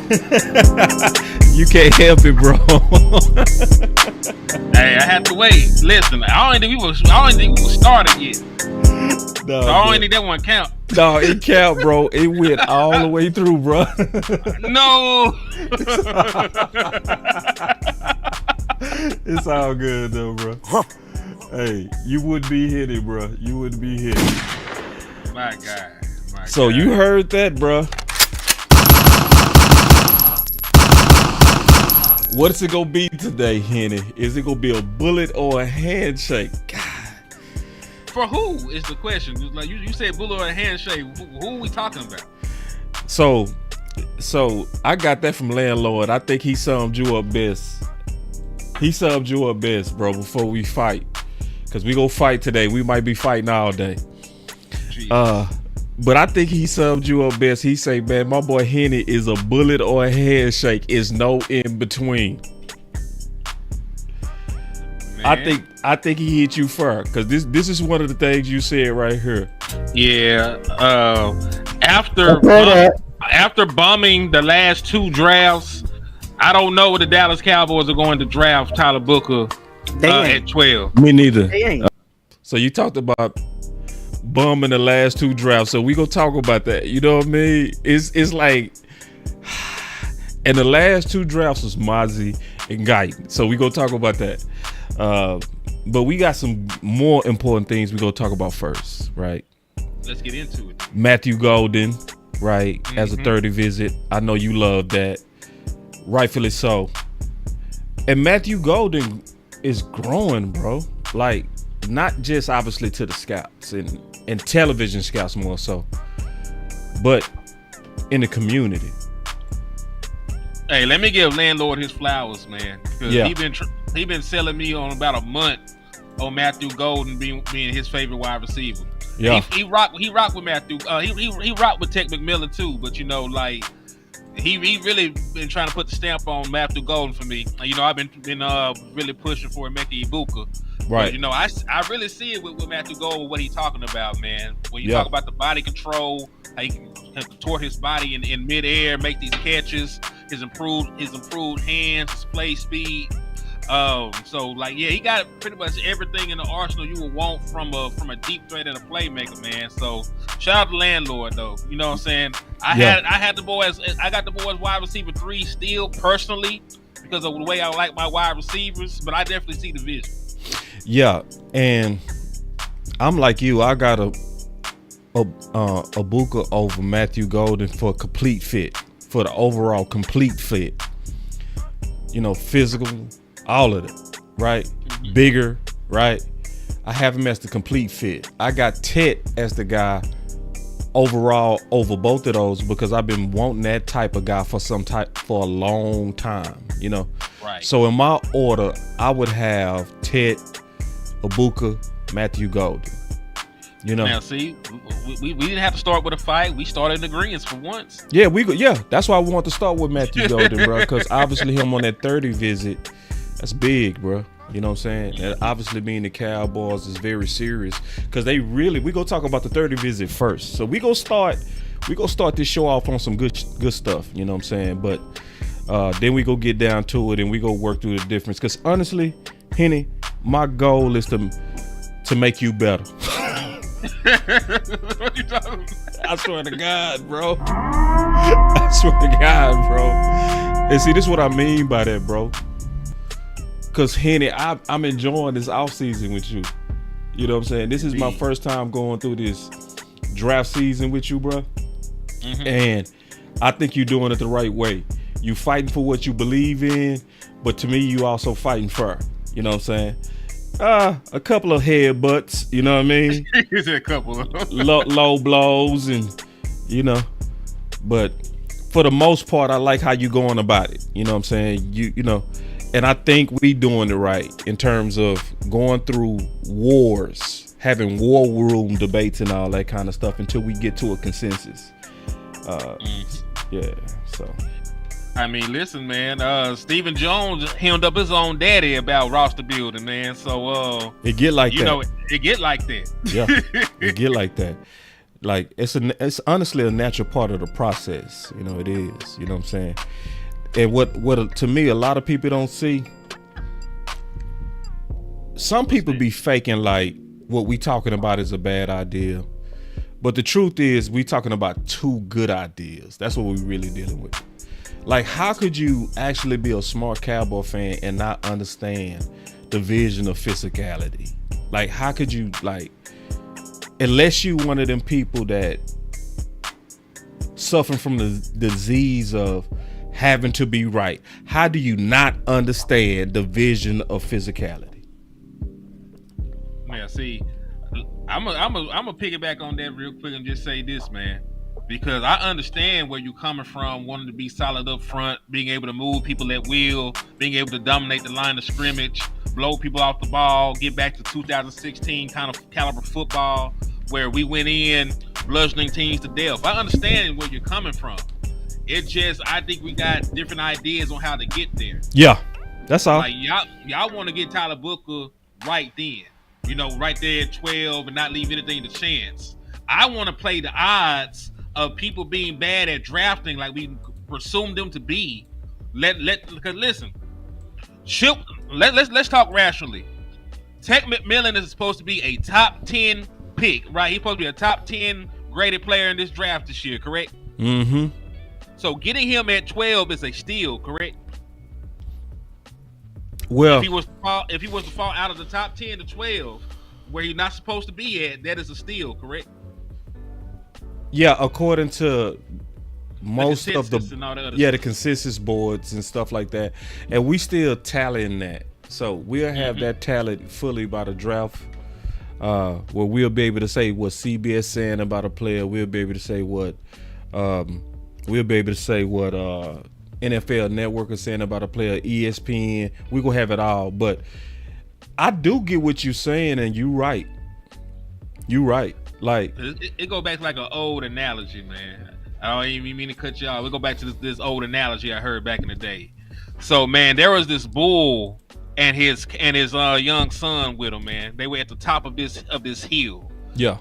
You can't help it, bro. Hey, I had to wait. Listen, I don't think we was started yet. No, So I don't think that one count. No, it count, bro. It went all the way through, bro. No. It's all good though, bro. Hey, you wouldn't be hitting, bro. You wouldn't be hitting. My God. So you heard that, bro. What's it gonna be today, Henny? Is it gonna be a bullet or a handshake? God. For who is the question? Like you said, bullet or a handshake. Who are we talking about? So I got that from Landlord. I think he summed you up best. He summed you up best, bro. Before we fight, cause we gonna fight today. We might be fighting all day. Jeez. But I think he summed you up best. He say, man, my boy Henny is a bullet or a handshake. Is no in between. Man. I think he hit you first, because this is one of the things you said right here. Yeah. After bombing the last two drafts, I don't know if the Dallas Cowboys are going to draft Tyler Booker at 12. Me neither. So you talked about bombing the last two drafts, so we gonna talk about that. You know what I mean? It's like, and the last two drafts was Mazi and Guyton, so we gonna talk about that. But we got some more important things we gonna talk about first, right? Let's get into it. Matthew Golden, right? As a 30 visit, I know you love that, rightfully so. And Matthew Golden is growing, bro. Like, not just obviously to the scouts and television scouts more so, but in the community. Hey, let me give Landlord his flowers, man. Yeah. He been selling me on about a month on Matthew Golden being his favorite wide receiver. Yeah. He rocked with Matthew. He rocked with Tech McMillan too, but you know, like he really been trying to put the stamp on Matthew Golden for me. You know, I've been really pushing for Emeka Ibuka. Right. But, you know, I really see it with Matthew Golden, what he's talking about, man. When you talk about the body control, how he can contort his body in midair, make these catches, his improved hands, his play speed. So like, yeah, he got pretty much everything in the arsenal you would want from a deep threat and a playmaker, man. So shout out to Landlord though. You know what I'm saying? I got the boys wide receiver 3 still personally because of the way I like my wide receivers, but I definitely see the vision. Yeah, and I'm like you. I got a Ibuka over Matthew Golden for a complete fit, for the overall complete fit. You know, physical, all of it, right? Mm-hmm. Bigger, right? I have him as the complete fit. I got Tet as the guy overall over both of those because I've been wanting that type of guy for a long time, you know. Right. So in my order, I would have Tet, Ibuka, Matthew Golden. You know. Now see, we didn't have to start with a fight. We started in agreement for once. Yeah, that's why I want to start with Matthew Golden, bro. Because obviously him on that 30 visit, that's big, bro. You know what I'm saying? And obviously being the Cowboys is very serious because we gonna talk about the 30 visit first. So we gonna start this show off on some good stuff. You know what I'm saying? But then we go get down to it and we go work through the difference. Because honestly, Henny, my goal is to make you better. What you talking about? I swear to God, bro. I swear to God, bro. And see, this is what I mean by that, bro. Because Henny, I'm enjoying this offseason with you. You know what I'm saying? This is my first time going through this draft season with you, bro. Mm-hmm. And I think you're doing it the right way. You fighting for what you believe in, but to me, you also fighting fair. You know what I'm saying? A couple of headbutts, you know what I mean? He's a couple of low blows, and you know, but for the most part, I like how you going about it. You know what I'm saying? You know, and I think we doing it right in terms of going through wars, having war room debates and all that kind of stuff until we get to a consensus. Yeah, so. I mean, listen, man. Stephen Jones hemmed up his own daddy about roster building, man. So it get like that. You know, it get like that. Yeah, it get like that. Like it's honestly a natural part of the process. You know, it is. You know what I'm saying? And what to me a lot of people don't see. Some people be faking like what we talking about is a bad idea, but the truth is we talking about two good ideas. That's what we really dealing with. Like, how could you actually be a smart Cowboy fan and not understand the vision of physicality? Like, how could you, like, unless you one of them people that suffering from the disease of having to be right, how do you not understand the vision of physicality? Man, see, I'm a piggyback on that real quick and just say this, man, because I understand where you're coming from, wanting to be solid up front, being able to move people at will, being able to dominate the line of scrimmage, blow people off the ball, get back to 2016 kind of caliber football where we went in bludgeoning teams to death. I understand where you're coming from. It's just I think we got different ideas on how to get there. Yeah, that's all. Like y'all want to get Tyler Booker right then. You know, right there at 12 and not leave anything to chance. I want to play the odds of people being bad at drafting like we presume them to be. Because listen, let's talk rationally. Tech McMillan is supposed to be a top 10 pick, right? He's supposed to be a top 10 graded player in this draft this year, correct? Mm-hmm. So getting him at 12 is a steal, correct? Well, if he was to fall out of the top 10 to 12, where he's not supposed to be at, that is a steal, correct? Yeah, according to most of the consensus boards and stuff like that, and we still tallying that. So we'll have that tallied fully by the draft, where we'll be able to say what CBS saying about a player. We'll be able to say what NFL Network is saying about a player, ESPN. We're gonna have it all. But I do get what you're saying, and you're right. Like it go back to like an old analogy, man. I don't even mean to cut you off. We go back to this old analogy I heard back in the day. So man, there was this bull and his young son with him, man. They were at the top of this hill. Yeah.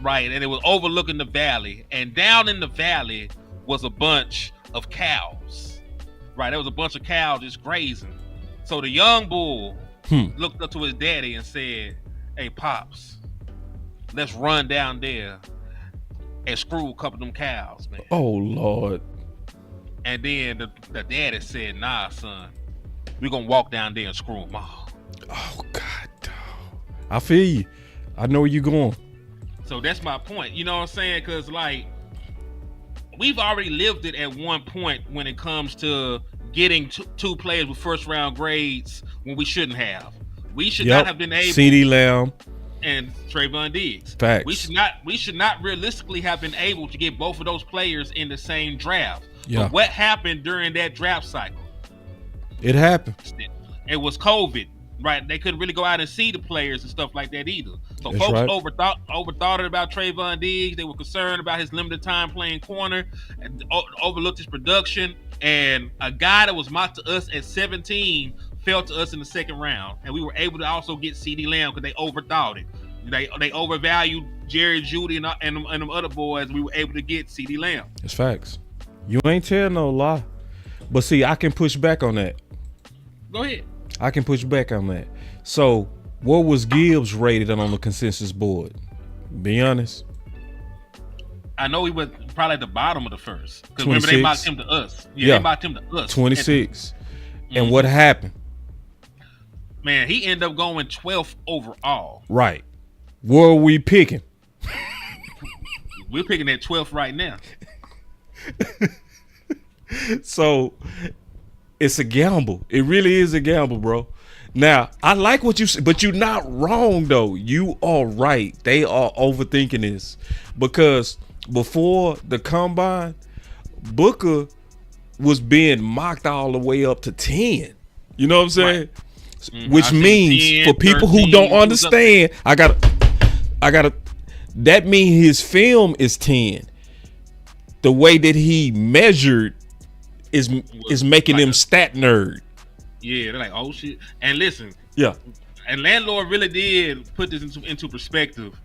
Right, and it was overlooking the valley, and down in the valley was a bunch of cows. Right, there was a bunch of cows just grazing. So the young bull looked up to his daddy and said, "Hey, Pops, let's run down there and screw a couple of them cows, man." Oh, Lord. And then the daddy said, "Nah, son, we're going to walk down there and screw them all." Oh, God. I feel you. I know where you're going. So that's my point. You know what I'm saying? Because, like, we've already lived it at one point when it comes to getting two players with first-round grades when we shouldn't have. We should not have been able. CeeDee Lamb and Trayvon Diggs. Facts. We should not realistically have been able to get both of those players in the same draft. Yeah. But what happened during that draft cycle? It happened. It was COVID, right? They couldn't really go out and see the players and stuff like that either. So That's folks right. overthought it about Trayvon Diggs. They were concerned about his limited time playing corner and overlooked his production. And a guy that was mocked to us at 17 fell to us in the second round, and we were able to also get CeeDee Lamb because they overthought it. They overvalued Jerry Jeudy and them other boys. We were able to get CeeDee Lamb. It's facts. You ain't telling no lie. But see, I can push back on that. Go ahead. I can push back on that. So, what was Gibbs rated on the consensus board? Be honest. I know he was probably at the bottom of the first. Because remember, they mocked him to us. Yeah, they mocked him to us. 26. And what happened? Man, he ended up going 12th overall. Right. Where are we picking? We're picking at 12th right now. So, it's a gamble. It really is a gamble, bro. Now, I like what you said, but you're not wrong, though. You are right. They are overthinking this. Because before the combine, Booker was being mocked all the way up to 10. You know what I'm saying? Right. Which means 10, for people 13, who don't understand, I gotta that means his film is 10. The way that he measured is making them stat nerd. Yeah, they're like, oh shit. And listen, yeah. And Landlord really did put this into perspective.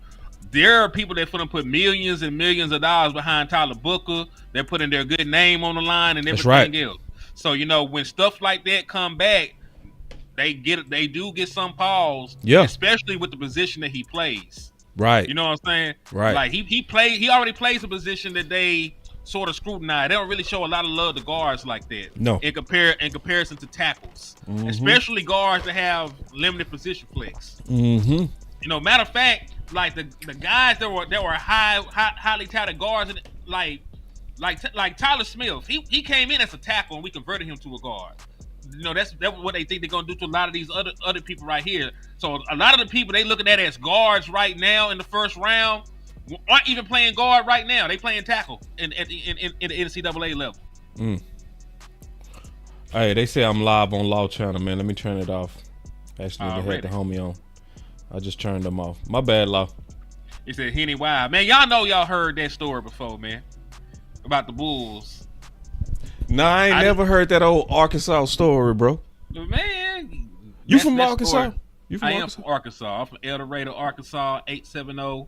There are people that finna put millions and millions of dollars behind Tyler Booker. They're putting their good name on the line and everything else. So when stuff like that come back, they do get some pause. Yeah. Especially with the position that he plays. Right. You know what I'm saying? Right. Like he already plays a position that they sort of scrutinize. They don't really show a lot of love to guards like that. No. In comparison to tackles. Mm-hmm. Especially guards that have limited position flex. Mm-hmm. Matter of fact, like the guys that were highly touted guards, like Tyler Smith, he came in as a tackle and we converted him to a guard. That's what they think they're gonna do to a lot of these other people right here. So a lot of the people they looking at as guards right now in the first round aren't even playing guard right now. They playing tackle in the NCAA level. Hey, they say I'm live on Law Channel, man. Let me turn it off. Actually, they had the homie on. I just turned them off. My bad, Law. He said, Henny, wow. Man, y'all heard that story before, man. About the Bulls. Nah, I ain't never heard that old Arkansas story, bro. Man. You from Arkansas? I am from Arkansas. I'm from El Dorado, Arkansas, 870.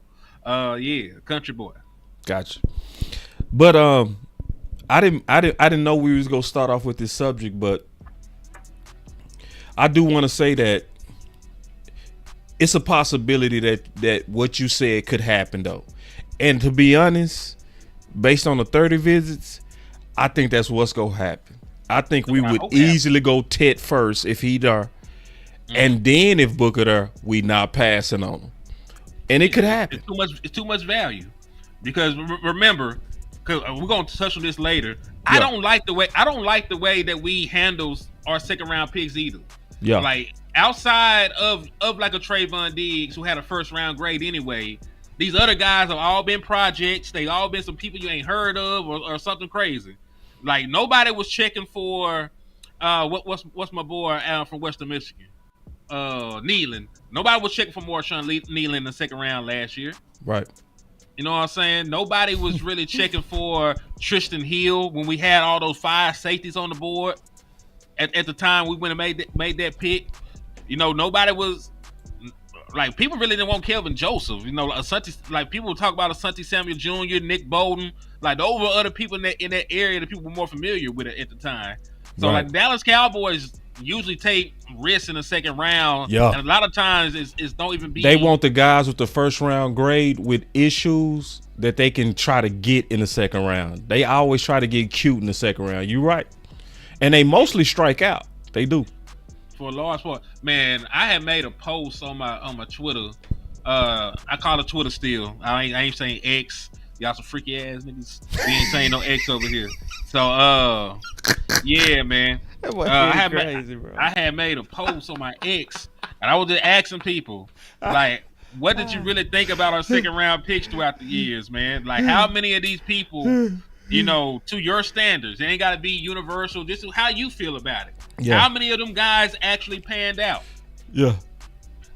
Yeah, country boy. Gotcha. But I didn't know we was gonna start off with this subject, but I do want to say that it's a possibility that what you said could happen though. And to be honest, based on the 30 visits, I think that's what's gonna happen. I think we would easily go Tet first if he there, and then if Booker there, we not passing on him, and it could happen. It's too much value because remember, because we're gonna touch on this later. Yeah. I don't like the way that we handle our second round picks either. Yeah, like outside of like a Trayvon Diggs who had a first round grade anyway. These other guys have all been projects. They all been some people you ain't heard of or something crazy. Like nobody was checking for what's my boy from Western Michigan, Nealon. Nobody was checking for Marshawn Nealon in the second round last year. Right. You know what I'm saying? Nobody was really checking for Tristan Hill when we had all those 5 safeties on the board at the time we went and made that pick. Nobody was. Like people really didn't want Kelvin Joseph, Asante, like people talk about Asante Samuel Jr., Nick Bolden, like those were other people in that area that people were more familiar with it at the time. So like Dallas Cowboys usually take risks in the second round, and a lot of times it's don't even be. They want the guys with the first round grade with issues that they can try to get in the second round. They always try to get cute in the second round. You're right, and they mostly strike out. They do. For a large part, man, I had made a post on my Twitter. I call it Twitter still. I ain't saying X. Y'all some freaky ass niggas. We ain't saying no X over here. So yeah, man. I had made a post on my X, and I was just asking people like, what did you really think about our second round picks throughout the years, man? Like, how many of these people, to your standards, it ain't got to be universal. This is how you feel about it. Yeah. How many of them guys actually panned out? Yeah.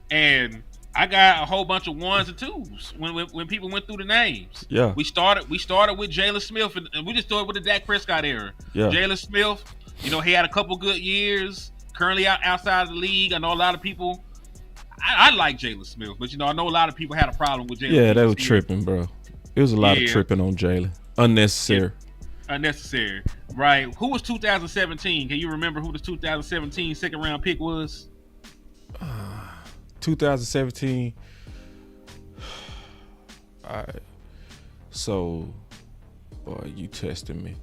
And I got a whole bunch of 1s and 2s when people went through the names. Yeah. We started with Jalen Smith, and we just started with the Dak Prescott era. Yeah. Jalen Smith, he had a couple good years. Currently outside of the league, I know a lot of people. I like Jalen Smith, but I know a lot of people had a problem with Jalen. Yeah, they were tripping, bro. It was a lot of tripping on Jalen. Unnecessary. Unnecessary, right? Who was 2017? Can you remember who the 2017 second round pick was? 2017. All right. So, boy, you testing me.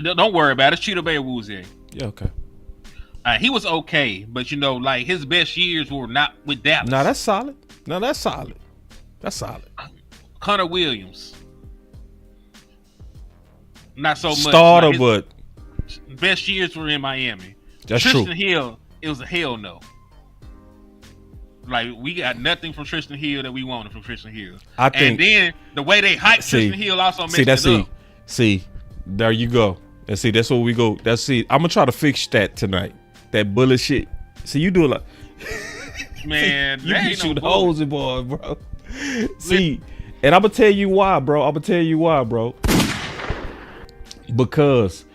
Don't worry about it. Cheetah Bay Woozie. Yeah, okay. He was okay, but like his best years were not with Dallas. No, that's solid. That's solid. Connor Williams. Not so much. Starter, but best years were in Miami. That's Tristan true. Hill, it was a hell no. Like we got nothing from Tristan Hill that we wanted from Tristan Hill. And then the way they hyped Tristan Hill also messed it up. See, there you go. And see, that's what we go. I'm gonna try to fix that tonight. That bullet shit. See, you do a lot. Man, you can shoot holes in boy, bro. See, and I'm gonna tell you why, bro. Because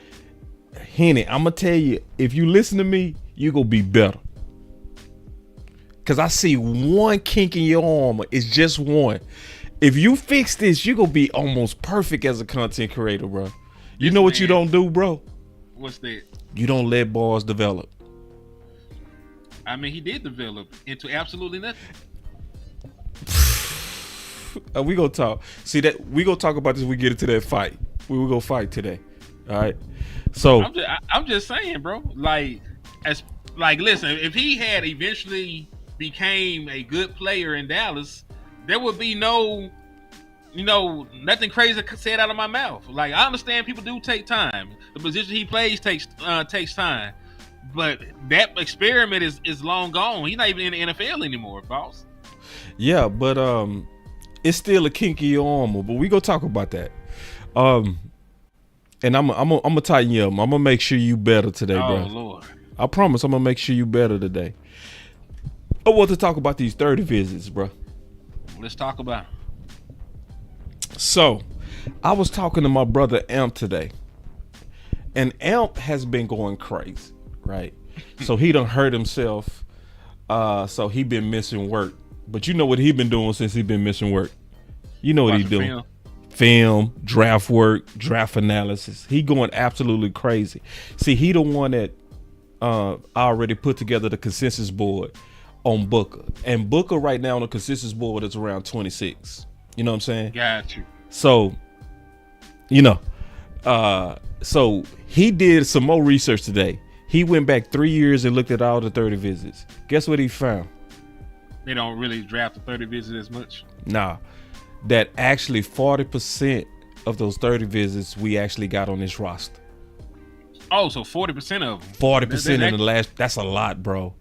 Henny, I'm gonna tell you, if you listen to me, you gonna be better. Because I see one kink in your armor. It's just one. If you fix this, you're going to be almost perfect as a content creator, bro. You know what you don't do, bro? What's that? You don't let balls develop. I mean, he did develop into absolutely nothing. We gonna talk. See that we gonna talk about this when we get into that fight. We will go fight today. All right. So I'm just saying, bro. Listen, if he had eventually became a good player in Dallas, there would be nothing crazy said out of my mouth. Like, I understand people do take time. The position he plays takes time. But that experiment is long gone. He's not even in the NFL anymore, boss. Yeah, but it's still a kink in your armor. But we gonna talk about that. And I'm gonna tighten you up. I'm gonna make sure you better today, bro. Oh Lord! I promise I'm gonna make sure you better today. I want to talk about these 30 visits, bro. Let's talk about it. So, I was talking to my brother Amp today, and Amp has been going crazy, right? So he done hurt himself. So he been missing work. But you know what he been doing since he been missing work? You know what he doing? Film, draft work, draft analysis. He going absolutely crazy. See, he the one that already put together the consensus board on Booker. And Booker right now on the consensus board is around 26. You know what I'm saying? Got you. So, so he did some more research today. He went back 3 years and looked at all the 30 visits. Guess what he found? They don't really draft the 30 visits as much. Nah, that actually 40% of those 30 visits we actually got on this roster. Oh, so 40% of them. 40% in the last. That's a lot, bro.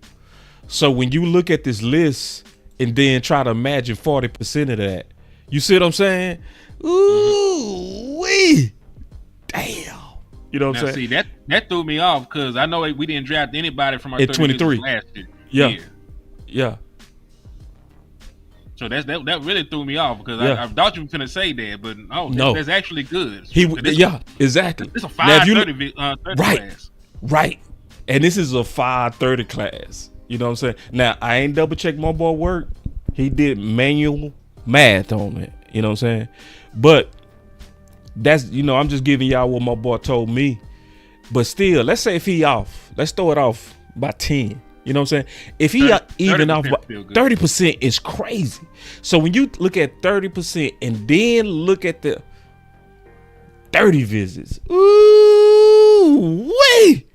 So when you look at this list and then try to imagine 40% of that, you see what I'm saying? Ooh, wee, damn. You know what I'm saying? See, that threw me off because I know we didn't draft anybody from our at 23 last year. Yeah. So that really threw me off because I thought you were going to say that, but no, that's actually good. Exactly. It's a 530 class. Right. And this is a 530 class. You know what I'm saying? Now, I ain't double checked my boy work. He did manual math on it. You know what I'm saying? But that's, I'm just giving y'all what my boy told me. But still, let's say if he off, let's throw it off by 10. You know what I'm saying? If he even off by 30% is crazy. So when you look at 30% and then look at the 30 visits, ooh, wait.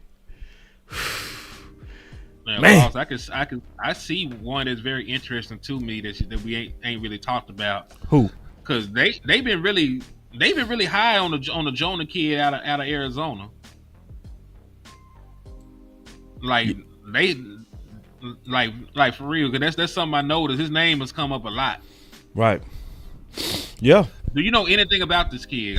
Man, boss, I see one that's very interesting to me that we ain't really talked about. Who? Because they've been really high on the Jonah kid out of Arizona. Like for real, because that's something I noticed. His name has come up a lot. Right. Yeah. Do you know anything about this kid?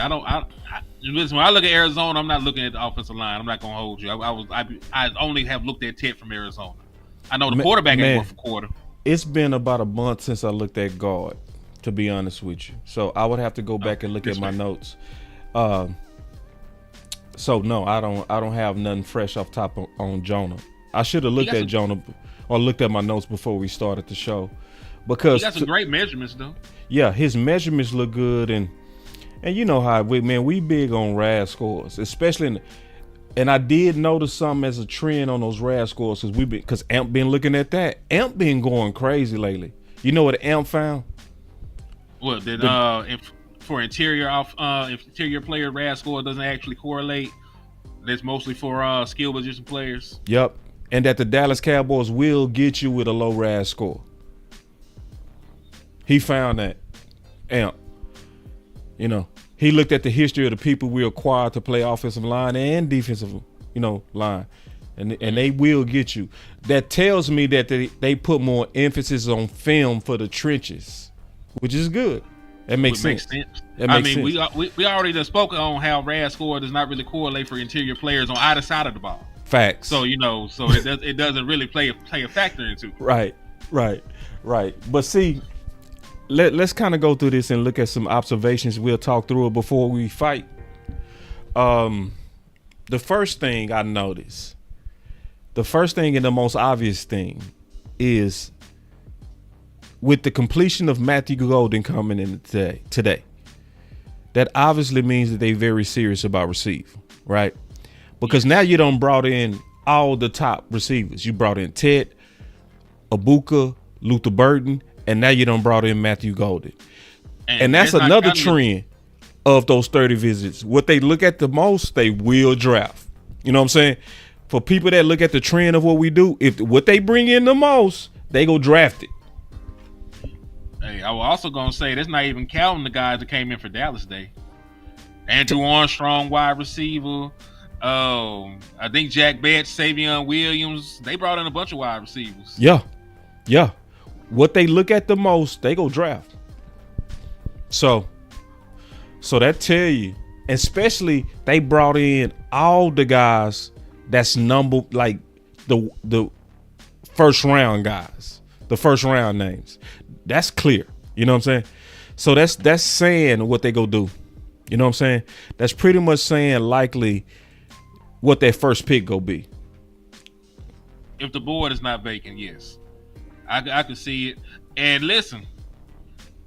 Listen, when I look at Arizona, I'm not looking at the offensive line. I'm not gonna hold you. I only have looked at Ted from Arizona. I know the quarterback ain't worth a quarter. It's been about a month since I looked at guard, to be honest with you. So I would have to go back and look at my notes. So no, I don't have nothing fresh off top on Jonah. I should have looked at Jonah or looked at my notes before we started the show, because he got some great measurements though. Yeah, his measurements look good, and you know how we big on RAS scores, especially and I did notice something as a trend on those RAS scores because Amp been looking at that. Amp been going crazy lately. You know what Amp found? What for interior player RAS score doesn't actually correlate. That's mostly for skill position players. Yep. And that the Dallas Cowboys will get you with a low RAS score. He found that. Amp. He looked at the history of the people we acquired to play offensive line and defensive, line. And they will get you. That tells me that they put more emphasis on film for the trenches, which is good. That makes sense. We already just spoke on how RAS score does not really correlate for interior players on either side of the ball. Facts. So it doesn't really play a factor into it. Right. But see, let's kind of go through this and look at some observations. We'll talk through it before we fight. The first thing I noticed, the first thing and the most obvious thing is with the completion of Matthew Golden coming in today, that obviously means that they very serious about receive, right? Because now you done brought in all the top receivers. You brought in Ted, Abuka, Luther Burton, and now you done brought in Matthew Golden. And that's another trend of those 30 visits. What they look at the most, they will draft. You know what I'm saying? For people that look at the trend of what we do, if what they bring in the most, they go draft it. Hey, I was also gonna say that's not even counting the guys that came in for Dallas Day. Andrew Armstrong, wide receiver. I think Jack Betts, Savion Williams. They brought in a bunch of wide receivers. Yeah. What they look at the most, they go draft. So that tell you, especially they brought in all the guys that's numbered like the first round guys, the first round names. That's clear. You know what I'm saying? So that's saying what they go do. You know what I'm saying? That's pretty much saying likely what their first pick go be. If the board is not vacant, yes. I can see it. And listen,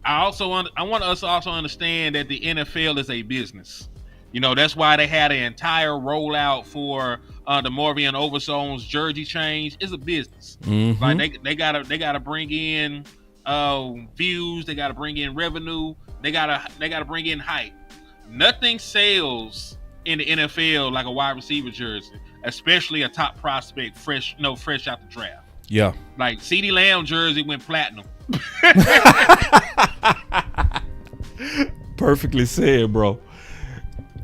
I want us to also understand that the NFL is a business. You know, that's why they had an entire rollout for the Morvian Overzone's jersey change. It's a business. Mm-hmm. Like they gotta bring in views, they gotta bring in revenue, they gotta bring in hype. Nothing sells in the NFL like a wide receiver jersey, especially a top prospect fresh out the draft. Yeah. Like CeeDee Lamb jersey went platinum. Perfectly said, bro.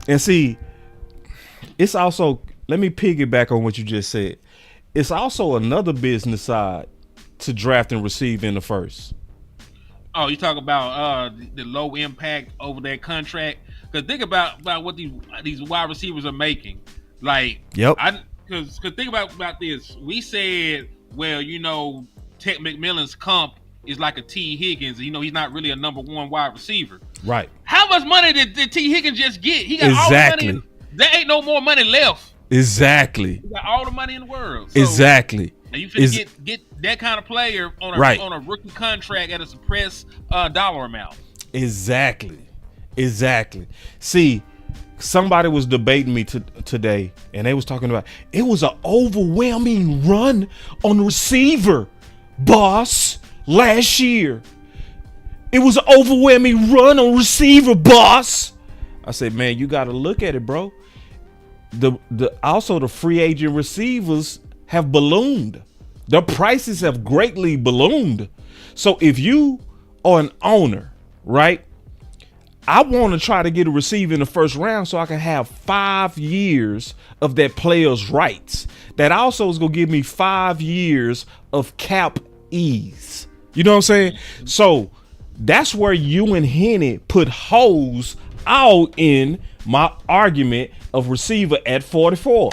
And see, it's also, let me piggyback on what you just said. It's also another business side to draft and receive in the first. Oh, you talk about the low impact over that contract? Because think about what these wide receivers are making. Like, yep. Because think about this. We said, well, you know, Ted McMillan's comp is like a T. Higgins. You know, he's not really a number one wide receiver. Right. How much money did T. Higgins just get? He got all the money. There ain't no more money left. Exactly. He got all the money in the world. So, exactly. And you finna get that kind of player on a rookie contract at a suppressed dollar amount. Exactly. See, somebody was debating me today, and they was talking about it was an overwhelming run on the receiver, boss, last year. It was an overwhelming run on receiver, boss. I said, man, you got to look at it, bro. Also the free agent receivers have ballooned. The prices have greatly ballooned. So if you are an owner, right? I want to try to get a receiver in the first round so I can have 5 years of that player's rights. That also is going to give me 5 years of cap ease. You know what I'm saying? So that's where you and Henny put holes out in my argument of receiver at 44.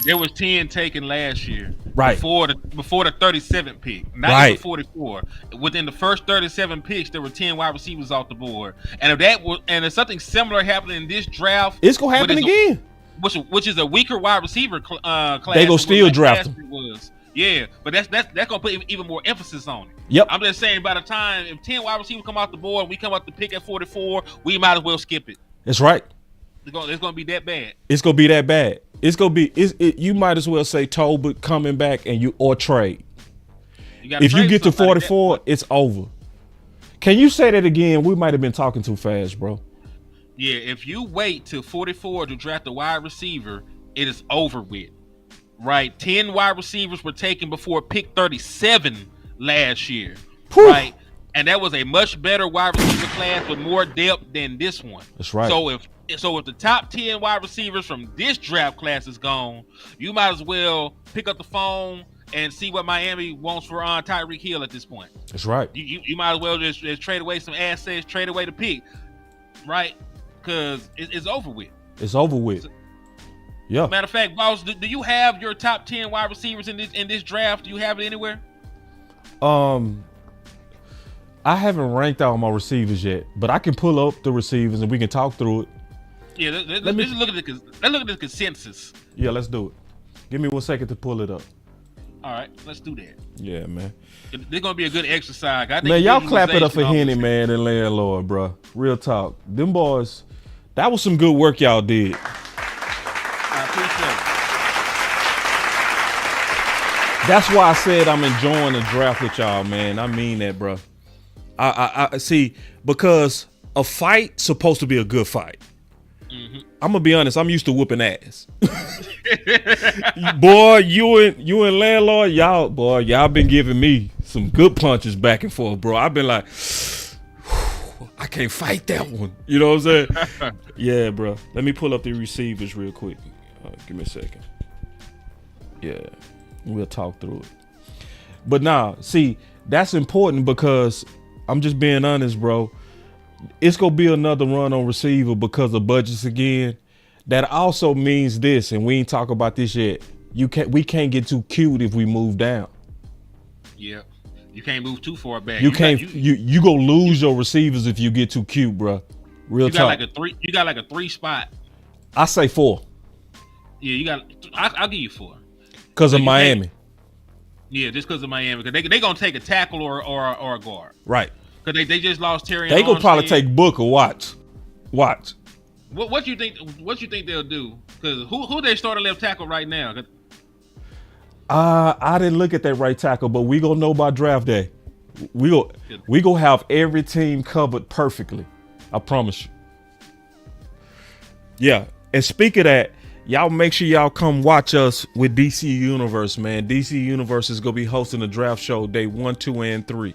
There was 10 taken last year, right? Before the 37th pick, not even 44. Within the first 37 picks, there were 10 wide receivers off the board. And if something similar happening in this draft, it's gonna happen again. Which is a weaker wide receiver class. They gonna still draft him. Yeah, but that's gonna put even more emphasis on it. Yep. I'm just saying, by the time if 10 wide receivers come off the board, and we come up the pick at 44, we might as well skip it. That's right. It's gonna be that bad. It's gonna be that bad. It's gonna be. You might as well say Tolbert coming back or trade. If you get to 44, it's over. Can you say that again? We might have been talking too fast, bro. Yeah, if you wait till 44 to draft a wide receiver, it is over with. Right? 10 wide receivers were taken before pick 37 last year. Whew. Right? And that was a much better wide receiver class with more depth than this one. That's right. So if the top 10 wide receivers from this draft class is gone, you might as well pick up the phone and see what Miami wants for Tyreek Hill at this point. That's right. You might as well just trade away some assets, trade away the pick, right? Because it's over with. It's over with. Yeah. Matter of fact, boss, do you have your top 10 wide receivers in this draft? Do you have it anywhere? I haven't ranked out my receivers yet, but I can pull up the receivers and we can talk through it. Yeah, let's look at the consensus. Yeah, let's do it. Give me 1 second to pull it up. All right, let's do that. Yeah, man. This gonna be a good exercise. I think Man, y'all clap it up for visualization Henny, man, and Landlord, bro. Real talk. Them boys, that was some good work y'all did. I appreciate it. That's why I said I'm enjoying the draft with y'all, man. I mean that, bro. I see, because a fight supposed to be a good fight. Mm-hmm. I'm gonna be honest. I'm used to whooping ass. Boy, you and Landlord, y'all been giving me some good punches back and forth, bro. I've been like, I can't fight that one. You know what I'm saying? Yeah, bro. Let me pull up the receivers real quick. Give me a second. Yeah, we'll talk through it. But nah, see, that's important because I'm just being honest, bro. It's gonna be another run on receiver because of budgets again. That also means this, and we ain't talk about this yet. We can't get too cute if we move down. Yeah, you can't move too far back. You gonna lose your receivers if you get too cute, bro. Real talk. You got like a 3 spot. I say 4. Yeah, I'll give you 4. Because of Miami. Yeah, just because of Miami. Because they gonna take a tackle or a guard. Right. Because they just lost Terry. They gonna probably take Booker. Watch. What you think they'll do? Because who they starting left tackle right now? I didn't look at that right tackle, but we gonna know by draft day. We gonna have every team covered perfectly. I promise you. Yeah, and speak of that, y'all make sure y'all come watch us with DC Universe, man. DC Universe is gonna be hosting the draft show day 1, 2, and 3.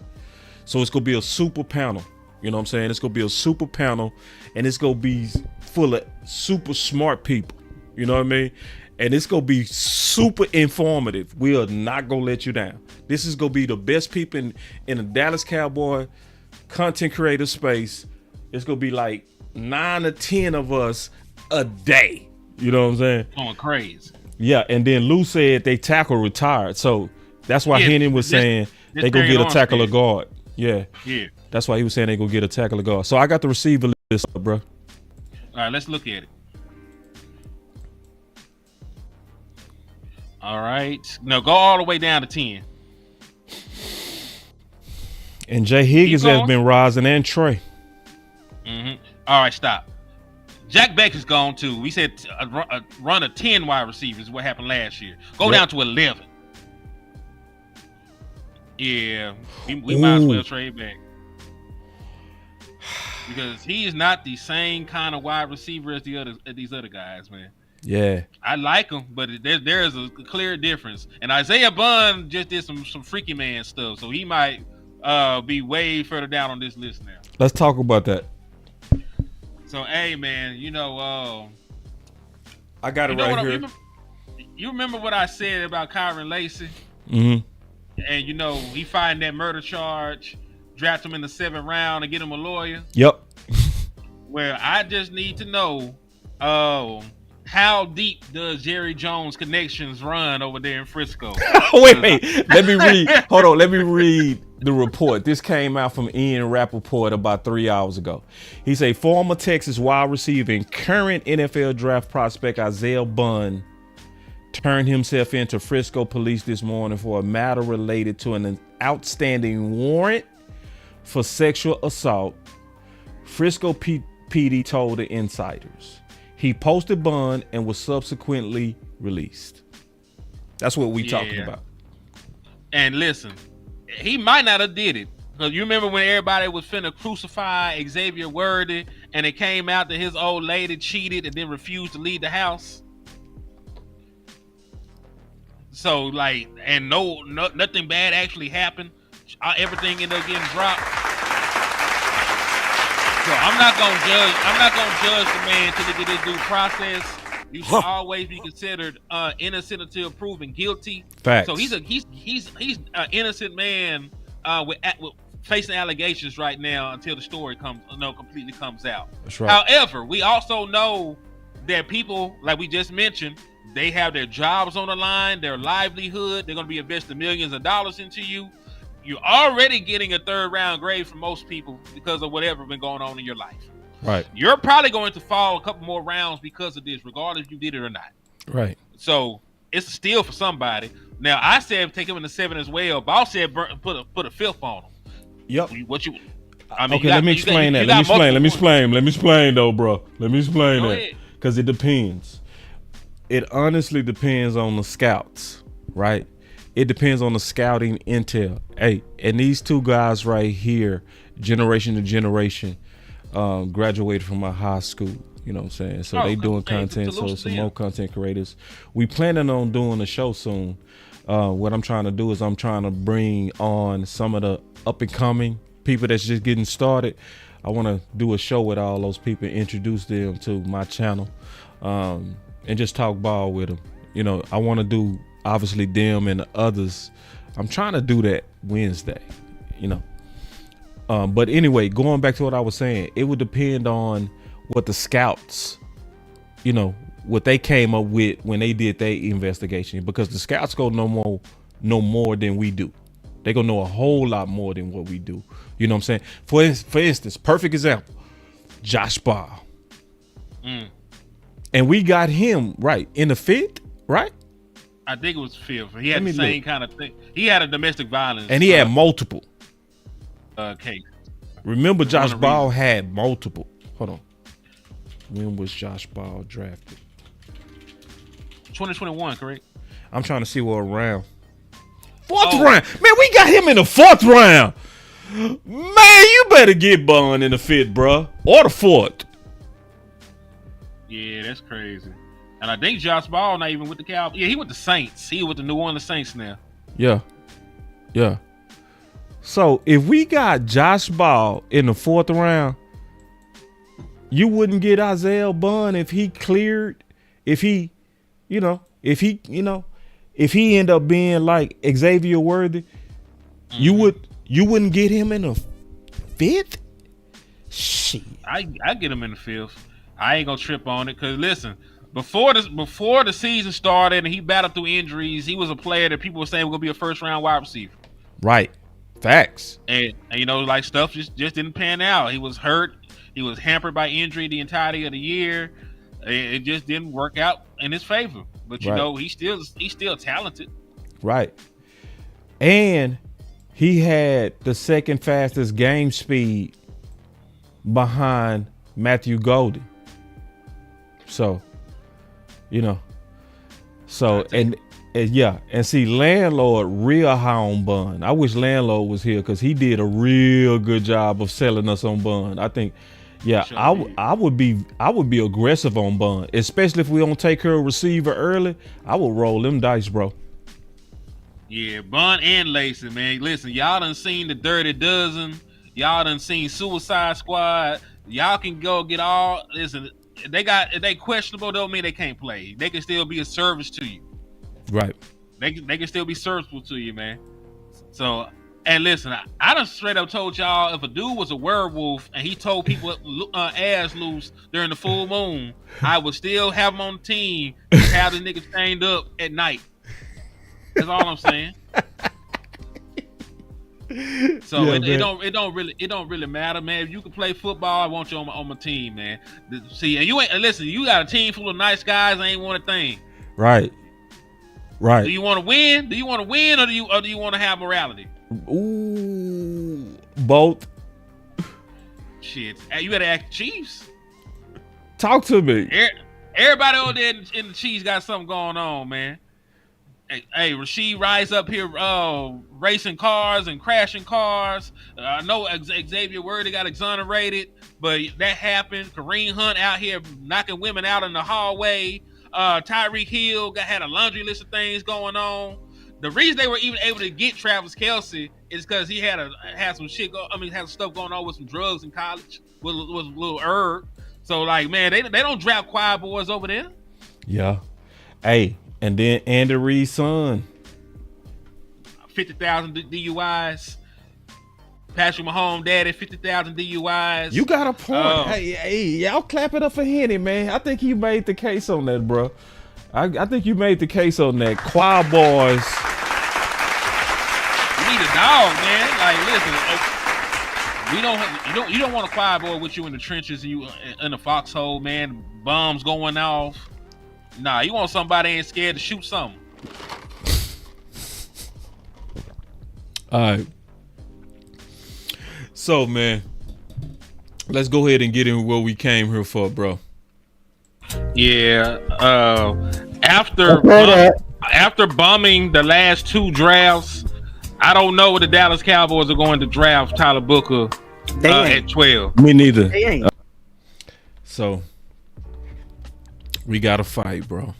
So it's gonna be a super panel. You know what I'm saying? It's gonna be a super panel, and it's gonna be full of super smart people. You know what I mean? And it's gonna be super informative. We are not gonna let you down. This is gonna be the best people in the Dallas Cowboy content creator space. It's gonna be like 9 or 10 of us a day. You know what I'm saying? Going crazy. Yeah, and then Lou said they tackle retired, so that's why Henny was saying they gonna get a tackle or guard. Yeah. That's why he was saying they gonna get a tackle or guard. So I got the receiver list up, bro. All right, let's look at it. All right. No, go all the way down to 10. And Jay Higgins has been rising, and Trey. Mm-hmm. All right, stop. Jack Becker's gone too. We said a run of 10 wide receivers is what happened last year. Go down to 11. Yeah, we might as well trade back. Because he is not the same kind of wide receiver as these other guys, man. Yeah, I like him, but there is a clear difference. And Isaiah Bunn just did some freaky man stuff, so he might be way further down on this list now. Let's talk about that. So, hey, man, I got it right here. You remember what I said about Kyron Lacy? Mm-hmm. And he fighting that murder charge, draft him in the 7th round and get him a lawyer. Yep. Well, I just need to know how deep does Jerry Jones connections run over there in Frisco? Wait. Let me read. Hold on. Let me read the report. This came out from Ian Rappaport about 3 hours ago. He said former Texas wide receiver and current NFL draft prospect Isaiah Bunn turned himself into Frisco police this morning for a matter related to an outstanding warrant for sexual assault. Frisco PD told the insiders. He posted bond and was subsequently released. That's what we talking about. And listen, he might not have did it. Because you remember when everybody was finna crucify Xavier Worthy and it came out that his old lady cheated and then refused to leave the house? So and nothing bad actually happened. Everything ended up getting dropped. So I'm not gonna judge the man until they get his due process. You should always be considered innocent until proven guilty. Facts. So he's an innocent man with facing allegations right now until the story completely comes out. That's right. However, we also know that people, like we just mentioned, they have their jobs on the line, their livelihood. They're going to be investing millions of dollars into you. You're already getting a 3rd round grade for most people because of whatever been going on in your life. Right. You're probably going to fall a couple more rounds because of this, regardless if you did it or not. Right. So it's a steal for somebody. Now I said take him in the 7 as well. Boss said put a fifth on him. Yep. What you? I mean, okay, let me explain that. Let me explain though, bro. Let me explain Go that ahead. because it depends. It honestly depends on the scouts, right? It depends on the scouting intel. Hey, and these two guys right here, generation to generation, graduated from my high school. You know what I'm saying? So they doing content. So some more content creators. We planning on doing a show soon. What I'm trying to do is I'm trying to bring on some of the up and coming people that's just getting started. I want to do a show with all those people, introduce them to my channel, and just talk ball with them. You know, I want to do obviously them and the others. I'm trying to do that Wednesday, you know. But anyway, going back to what I was saying, it would depend on what the scouts, you know, what they came up with when they did their investigation, because the scouts go know more than we do. They gonna know a whole lot more than what we do. You know what I'm saying? For instance, perfect example, Josh Ball. And we got him right in the 5th, right? I think it was 5th. He had the same kind of thing. He had a domestic violence. And he had multiple. Case. Remember, Josh Ball had multiple. Hold on. When was Josh Ball drafted? 2021, correct? I'm trying to see what round. 4th round. Man, we got him in the 4th round. Man, you better get Bun in the 5th, bro. Or the 4th. Yeah, that's crazy. And I think Josh Ball not even with the Cowboys. Yeah, he with the Saints. He with the New Orleans Saints now. Yeah. Yeah. So if we got Josh Ball in the 4th round, you wouldn't get Isaiah Bun if he cleared, if he end up being like Xavier Worthy, you wouldn't get him in the 5th? Shit. I get him in the 5th. I ain't gonna trip on it because listen, before the season started and he battled through injuries, he was a player that people were saying was gonna be a 1st round wide receiver. Right. Facts. And you know, like stuff just didn't pan out. He was hurt. He was hampered by injury the entirety of the year. It just didn't work out in his favor. But you know, he's still talented. Right. And he had the 2nd fastest game speed behind Matthew Golden. So, you know, and see, Landlord real high on Bun. I wish Landlord was here because he did a real good job of selling us on Bun. I think, I would be aggressive on Bun, especially if we don't take her a receiver early. I would roll them dice, bro. Yeah, Bun and Lacey, man. Listen, y'all done seen the Dirty Dozen. Y'all done seen Suicide Squad. Y'all can go get all. Listen, if they questionable, don't mean they can't play. They can still be a service to you. Right. They can still be serviceable to you, man. So, and listen, I done straight up told y'all if a dude was a werewolf and he told people ass loose during the full moon, I would still have him on the team and have the nigga chained up at night. That's all I'm saying. So it don't really matter, man. If you can play football, I want you on my team, man. See, and you got a team full of nice guys. I ain't want a thing. Right. Do you want to win? Or do you want to have morality? Ooh, both. Shit, hey, you better ask the Chiefs. Talk to me. Everybody over there in the Chiefs got something going on, man. Hey, Rasheed Rice up here racing cars and crashing cars. I know Xavier Worthy got exonerated, but that happened. Kareem Hunt out here knocking women out in the hallway. Tyreek Hill had a laundry list of things going on. The reason they were even able to get Travis Kelce is because he had some shit. Had some stuff going on with some drugs in college. Was a little herb. So like, man, they don't draft choir boys over there. Yeah. Hey. And then Andy Reid's son. 50,000 DUIs. Patrick Mahomes' daddy, 50,000 DUIs. You got a point. Hey, y'all clap it up for Henny, man. I think he made the case on that, bro. I think you made the case on that. Choir boys. You need a dog, man. Like, listen, you don't want a choir boy with you in the trenches and you in the foxhole, man. Bombs going off. Nah, you want somebody ain't scared to shoot something. All right. So, man, let's go ahead and get in what we came here for, bro. Yeah. After bombing the last 2 drafts, I don't know what the Dallas Cowboys are going to draft Tyler Booker at 12. Me neither. They ain't. So we gotta fight, bro.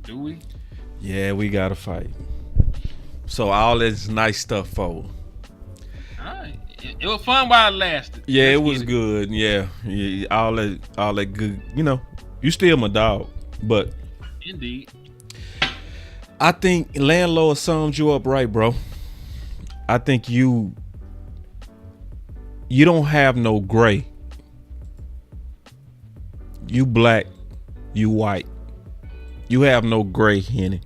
Do we? Yeah, we gotta fight. So all this nice stuff for. Alright. It was fun while it lasted. Yeah, Let's it was get good. Yeah, all that good. You know, you still my dog, but Indeed. I think Landlord sums you up right, bro. I think you don't have no gray. You black, you white. You have no gray, Henny.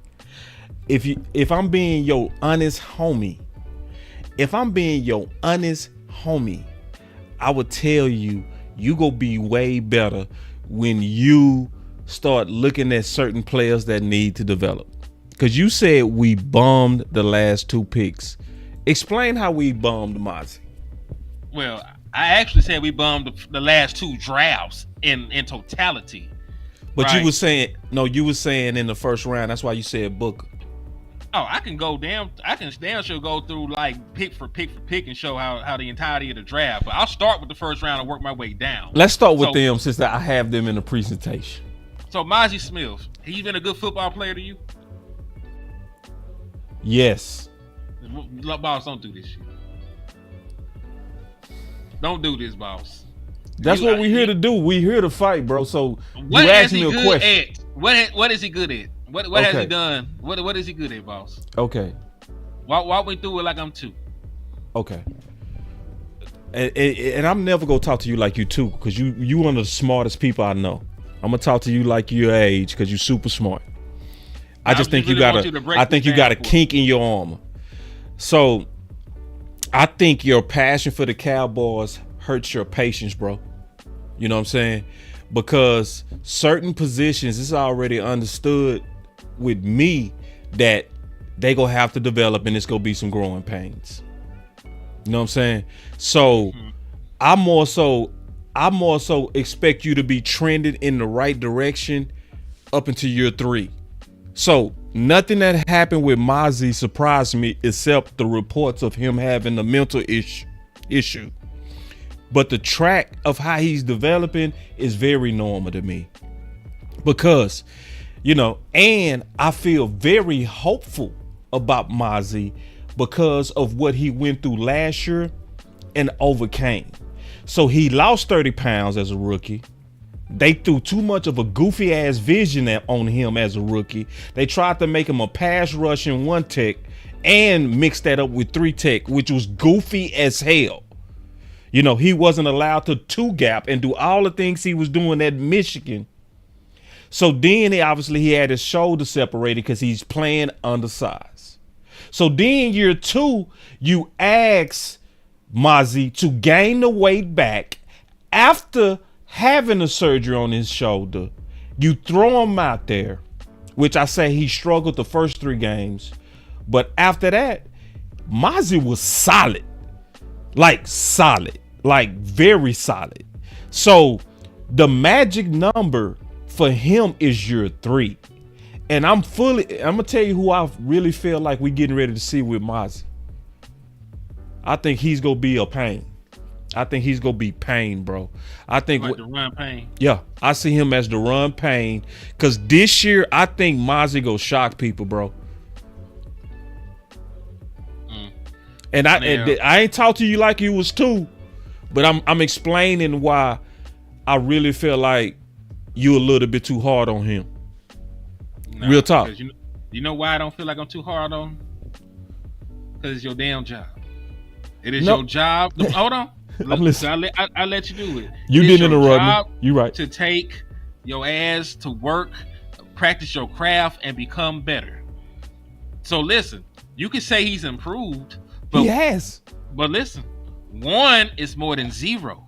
If I'm being your honest homie, I would tell you go be way better when you start looking at certain players that need to develop. Because you said we bombed the last 2 picks. Explain how we bombed Mazi. Well, I actually said we bummed the last 2 drafts in totality. But right? you were saying in the first round. That's why you said Booker. Oh, I can damn sure go through like pick for pick and show how the entirety of the draft. But I'll start with the first round and work my way down. Let's start with them since I have them in the presentation. So Mazi Smith, he's been a good football player to you? Yes. Boss, don't do this shit. Don't do this, boss. That's what we're here to do. We're here to fight, bro. So you asked me a question. What is he good at? What has he done? What is he good at, boss? Okay. Walk me through it like I'm 2. Okay. And I'm never gonna talk to you like you 2, because you one of the smartest people I know. I'm gonna talk to you like your age because you're super smart. I just think you got a kink in your armor. So I think your passion for the Cowboys hurts your patience, bro. You know what I'm saying? Because certain positions, it's already understood with me that they gonna have to develop and it's gonna be some growing pains. You know what I'm saying? So I more so expect you to be trending in the right direction up into year 3. So nothing that happened with Mazi surprised me except the reports of him having a mental issue. But the track of how he's developing is very normal to me. Because, you know, and I feel very hopeful about Mazi because of what he went through last year and overcame. So he lost 30 pounds as a rookie. They threw too much of a goofy ass vision on him as a rookie. They tried to make him a pass rush in 1 tech and mix that up with 3 tech, which was goofy as hell. You know, he wasn't allowed to 2 gap and do all the things he was doing at Michigan. So then he had his shoulder separated because he's playing undersized. So then year 2, you ask Mazi to gain the weight back after having a surgery on his shoulder. You throw him out there, which I say he struggled the first 3 games. But after that, Mazi was solid. Like very solid. So the magic number for him is year 3. And I'm gonna tell you who I really feel like we getting ready to see with Mazi. I think he's gonna be a pain. I think he's gonna be pain, bro. I think like the run pain. Yeah, I see him as the run pain. Cause this year I think Mazi go shock people, bro. And I ain't talk to you like you was 2, but I'm explaining why I really feel like you a little bit too hard on him. No, real talk. You know why I don't feel like I'm too hard on him? Because it's your damn job. It is your job. Hold on. I'm listening. I let you do it. You didn't interrupt me. You right. To take your ass to work, practice your craft, and become better. So listen, you can say he's improved, but he has. But listen, 1 is more than 0.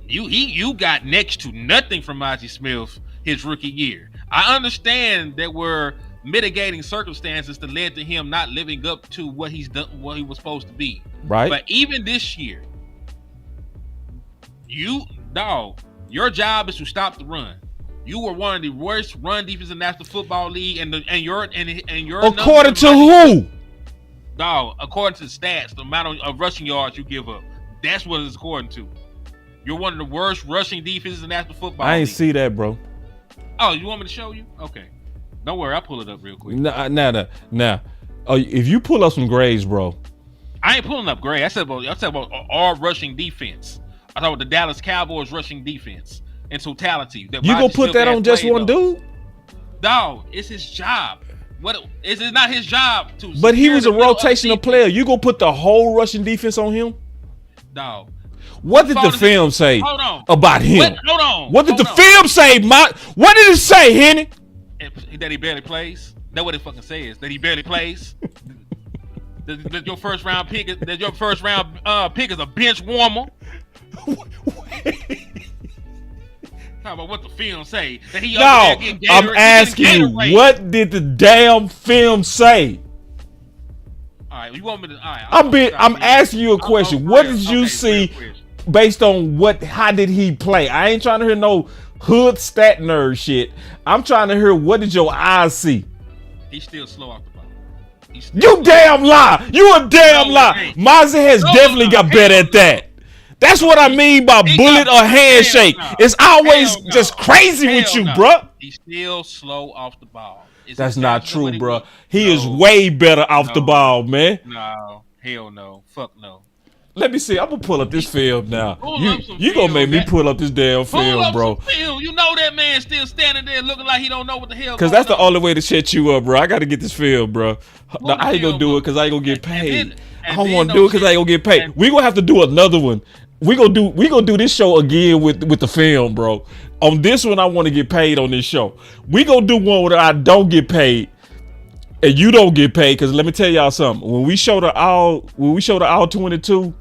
You got next to nothing from Mazi Smith his rookie year. I understand there were mitigating circumstances that led to him not living up to what he's done, what he was supposed to be. Right. But even this year, your job is to stop the run. You were one of the worst run defenses in the National Football League, and your according to who? Dog, according to the stats, the amount of rushing yards you give up. That's what it's according to. You're one of the worst rushing defenses in the National Football League. I ain't see that, bro. Oh, you want me to show you? Okay. Don't worry, I'll pull it up real quick. Nah. Oh, if you pull up some grades, bro. I ain't pulling up grades. I said about our rushing defense. I thought the Dallas Cowboys rushing defense in totality. You gonna put that on just one dude? Dog, it's his job. What is it not his job to? But he was a rotational player. You gonna put the whole rushing defense on him? Dog. What did the film say about him? Hold on. What did the film say, what did it say, Henny? That he barely plays? That's what it fucking says. That he barely plays? that your first round pick is a bench warmer? Talk about what the film say. That he I'm asking you, what did the damn film say? All right, you want me to? All right, I'm asking you a question. What did you see based on how did he play? I ain't trying to hear no hood stat nerd shit. I'm trying to hear, what did your eyes see? He's still slow off the ball. You damn lie. You a damn lie. Mazi has definitely got better at that. That's what I mean by bullet or handshake. It's always just crazy with you, bruh. He's still slow off the ball. That's not true, bruh. He is way better off the ball, man. No, hell no. Fuck no. Let me see. I'm gonna pull up this film now. You gonna make me pull up this damn film, bro. You know that man still standing there looking like he don't know what the hell. Cause that's the only way to shut you up, bro. I gotta get this film, bro. No, I ain't gonna do it cause I ain't gonna get paid. I don't want to do it cause I ain't gonna get paid. We gonna have to do another one. We gonna do this show again with the film, bro. On this one, I want to get paid on this show. We gonna do one where I don't get paid and you don't get paid. Cause let me tell y'all something. When we show the all 22.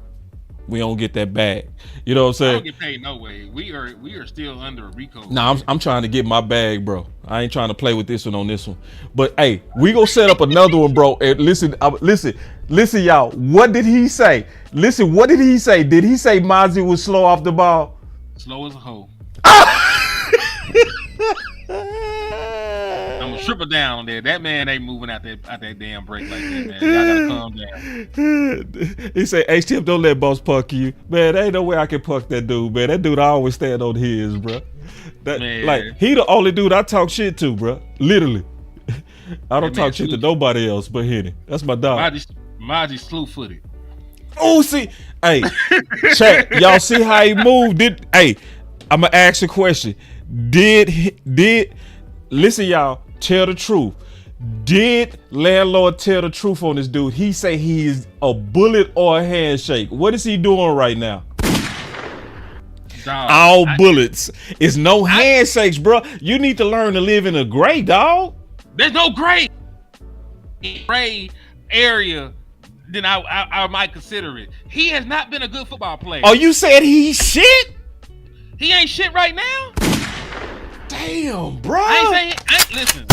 We don't get that bag. You know what I'm saying? I don't get paid no way. We are still under a RICO. Nah, I'm trying to get my bag, bro. I ain't trying to play with this one on this one. But hey, we gonna set up another one, bro. And listen, y'all. What did he say? Listen, what did he say? Did he say Mazi was slow off the ball? Slow as a hoe. I'm gonna triple down there. That man ain't moving out that damn break like that, man. Y'all gotta calm down. He said, "Hey, Chip, don't let boss puck you, man. There ain't no way I can puck that dude, man. That dude always stand on his, bro. Like he the only dude I talk shit to, bro. Literally, I don't talk shit to nobody else but Henny. That's my dog. Mazi slew-footed. Oh, see, hey, chat, y'all see how he moved? I'm gonna ask a question. Listen, y'all, tell the truth. Did Landlord tell the truth on this dude? He say he is a bullet or a handshake. What is he doing right now? All bullets. It's no handshakes, bro. You need to learn to live in a gray, dog. There's no gray area. Then I might consider it. He has not been a good football player. Oh, you said he's shit? He ain't shit right now. Damn, bro. Listen.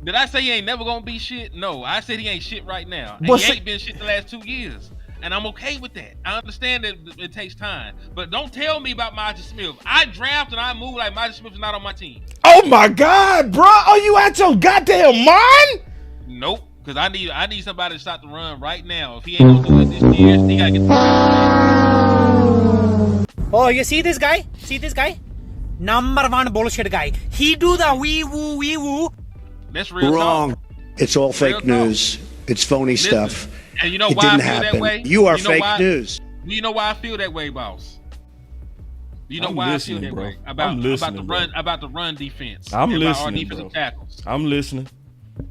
Did I say he ain't never gonna be shit? No, I said he ain't shit right now. And he ain't been shit the last 2 years. And I'm okay with that. I understand that it takes time. But don't tell me about Mazi Smith. I draft and I move like Mazi Smith is not on my team. Oh my God, bro. Are you out your goddamn mind? Nope. Because I need somebody to stop the run right now. If he ain't gonna do it this year, he gotta get the run. Oh, you see this guy? See this guy? Number one bullshit guy. He do the wee woo. That's real wrong. Talk. It's all fake news. It's phony stuff. And you know it why didn't I feel happen. that way? You are fake news. You know why I feel that way, boss? You know why I feel that way about the run defense. I'm listening, our defensive tackles. I'm listening.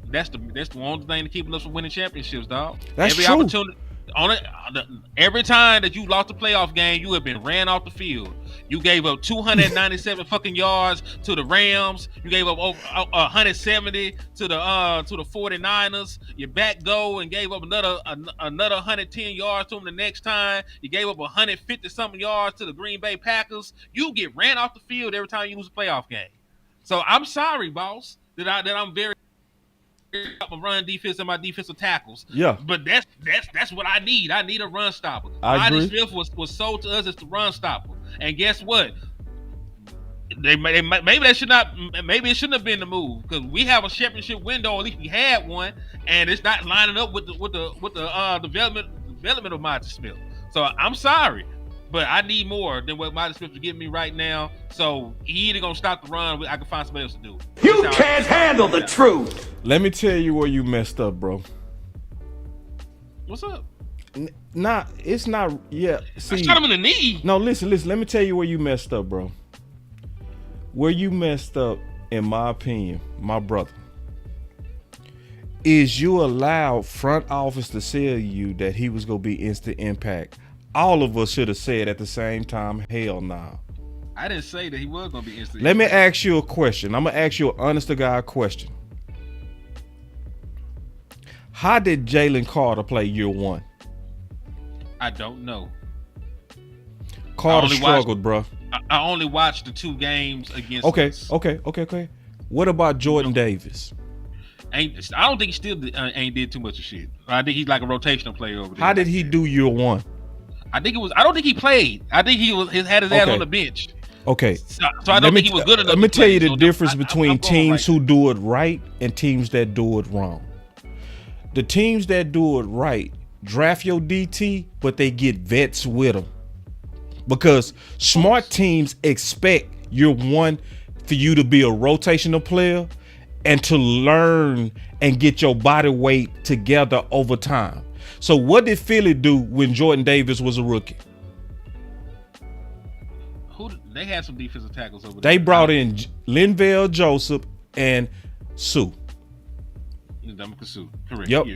That's the one thing to keep us from winning championships, dog. That's every true. Opportunity on it. Every time that you lost a playoff game, you have been ran off the field. You gave up 297 fucking yards to the Rams. You gave up over 170 to the 49ers. You back go and gave up another 110 yards to them the next time. You gave up 150 something yards to the Green Bay Packers. You get ran off the field every time you lose a playoff game. So I'm sorry, boss, that I'm very up my run defense and my defensive tackles. Yeah. But that's what I need. I need a run stopper. I agree. Mazi Smith was sold to us as the run stopper. And guess what? Maybe it shouldn't have been the move because we have a championship window. At least we had one, and it's not lining up with the development of Mazi Smith. So I'm sorry, but I need more than what Mazi Smith is giving me right now. So he either gonna stop the run, I can find somebody else to do. You can't handle the truth. Let me tell you where you messed up, bro. What's up? Nah, it's not. Yeah, see, I shot him in the knee. No, listen. Let me tell you where you messed up, bro. Where you messed up, in my opinion, my brother, is you allowed front office to tell you that he was gonna be instant impact. All of us should have said at the same time, hell nah. I didn't say that he was gonna be instant. Let me ask you a question. I'm gonna ask you an honest to God question. How did Jalen Carter play year one? I don't know. Carter struggled, bro. I only watched the 2 games against us. Okay. What about Jordan Davis? I don't think he still ain't did too much of shit. I think he's like a rotational player over there. How did he do year one? I don't think he played. I think he had his ass on the bench. Okay. So I don't think he was good enough. Let me tell you the so difference between teams right who do it right and teams that do it wrong. The teams that do it right draft your DT, but they get vets with them. Because smart teams expect year one for you to be a rotational player and to learn and get your body weight together over time. So what did Philly do when Jordan Davis was a rookie? They had some defensive tackles over there. They brought in Linval Joseph and Sue. Correct. Yep.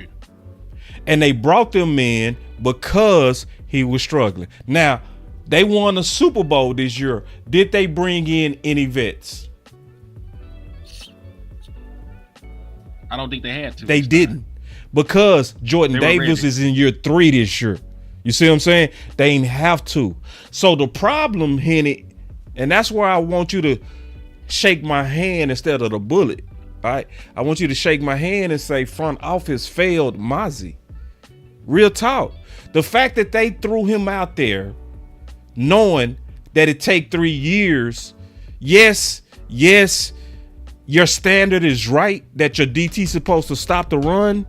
And they brought them in because he was struggling. Now, they won a Super Bowl this year. Did they bring in any vets? I don't think they had to. They didn't. Because Jordan Davis is in year 3 this year. You see what I'm saying? They ain't have to. So the problem, Henny, and that's where I want you to shake my hand instead of the bullet. All right? I want you to shake my hand and say front office failed Mazi. Real talk. The fact that they threw him out there knowing that it take 3 years, yes, your standard is right that your DT supposed to stop the run,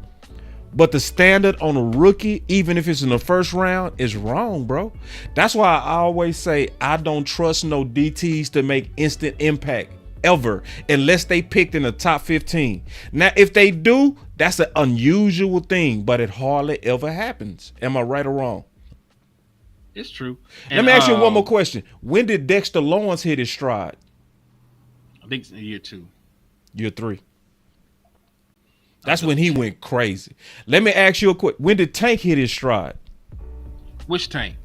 but the standard on a rookie, even if it's in the first round, is wrong, bro. That's why I always say I don't trust no DTs to make instant impact ever, unless they picked in the top 15. Now, if they do, that's an unusual thing, but it hardly ever happens. Am I right or wrong? It's true. Let me ask you one more question. When did Dexter Lawrence hit his stride? I think it's year 2. Year 3. That's when he went crazy. Let me ask you a quick. When did Tank hit his stride? Which Tank?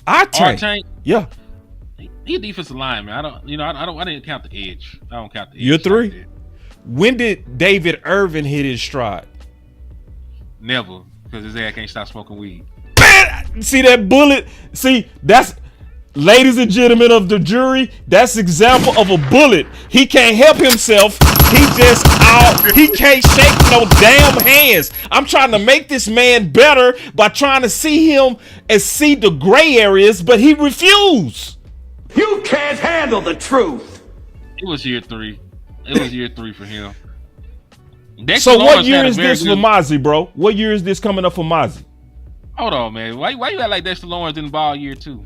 Our Tank. Our Tank? Yeah. He a defensive lineman. I didn't count the edge. I don't count the edge. Year 3. When did David Irvin hit his stride? Never, because his ass can't stop smoking weed. See that bullet? See, that's, ladies and gentlemen of the jury, that's example of a bullet. He can't help himself. He can't shake no damn hands. I'm trying to make this man better by trying to see him and see the gray areas, but he refused. You can't handle the truth. It was year 3. It was year 3 for him. So what year is this for Mazi, bro? What year is this coming up for Mazi? Hold on, man. Why you act like Dexter Lawrence didn't ball year 2?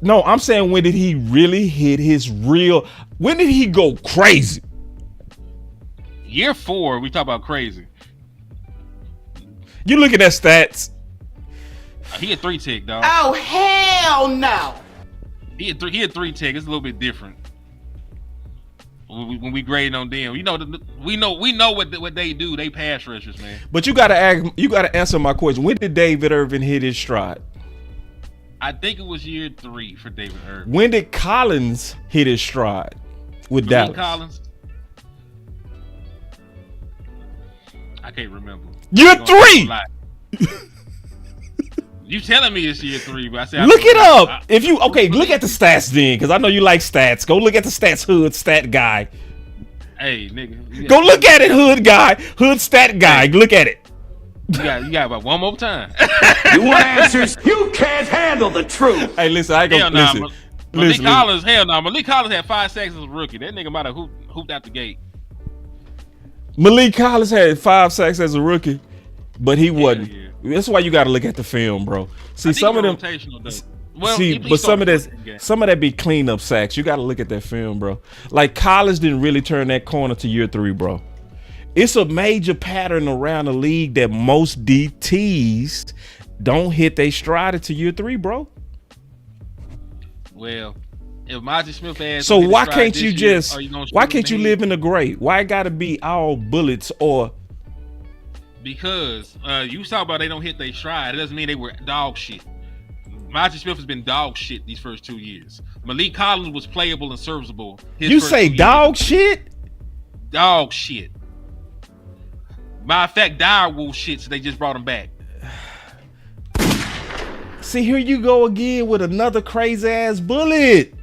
No, I'm saying when did he really hit his real? When did he go crazy? Year 4, we talk about crazy. You looking at stats? He had 3 tick, dog. Oh hell no! He had 3 tick. It's a little bit different. When we grading on them, we know what they do. They pass rushers, man. But you gotta answer my question. When did David Irvin hit his stride? I think it was year 3 for David Irvin. When did Collins hit his stride with Dallas? Collins? I can't remember. Year 3. You telling me it's year 3, but I said look it up. Look at the stats then, because I know you like stats. Go look at the stats hood stat guy. Hey, nigga. Go look at it, hood guy, hood stat guy. Look at it. You got about one more time. You want answers? You can't handle the truth. Hey, listen, I ain't gonna listen. Malik Collins, hell no. Malik Collins had 5 sacks as a rookie. That nigga might have hooped out the gate. Malik Collins had 5 sacks as a rookie, but he wasn't. Yeah. That's why you got to look at the film, bro. See, some of them. Well, but some of that be cleanup sacks. You got to look at that film, bro. Like Collins didn't really turn that corner to year 3, bro. It's a major pattern around the league that most DTs don't hit their stride until year 3, bro. Well, if Mazi Smith has so why can't you just why can't you live in the gray? Why it gotta be all bullets or because you talk about they don't hit their stride, it doesn't mean they were dog shit. Mazi Smith has been dog shit these first 2 years. Malik Collins was playable and serviceable. You say dog shit? Dog shit. Matter of fact, direwolf shit, so they just brought him back. See, here you go again with another crazy ass bullet.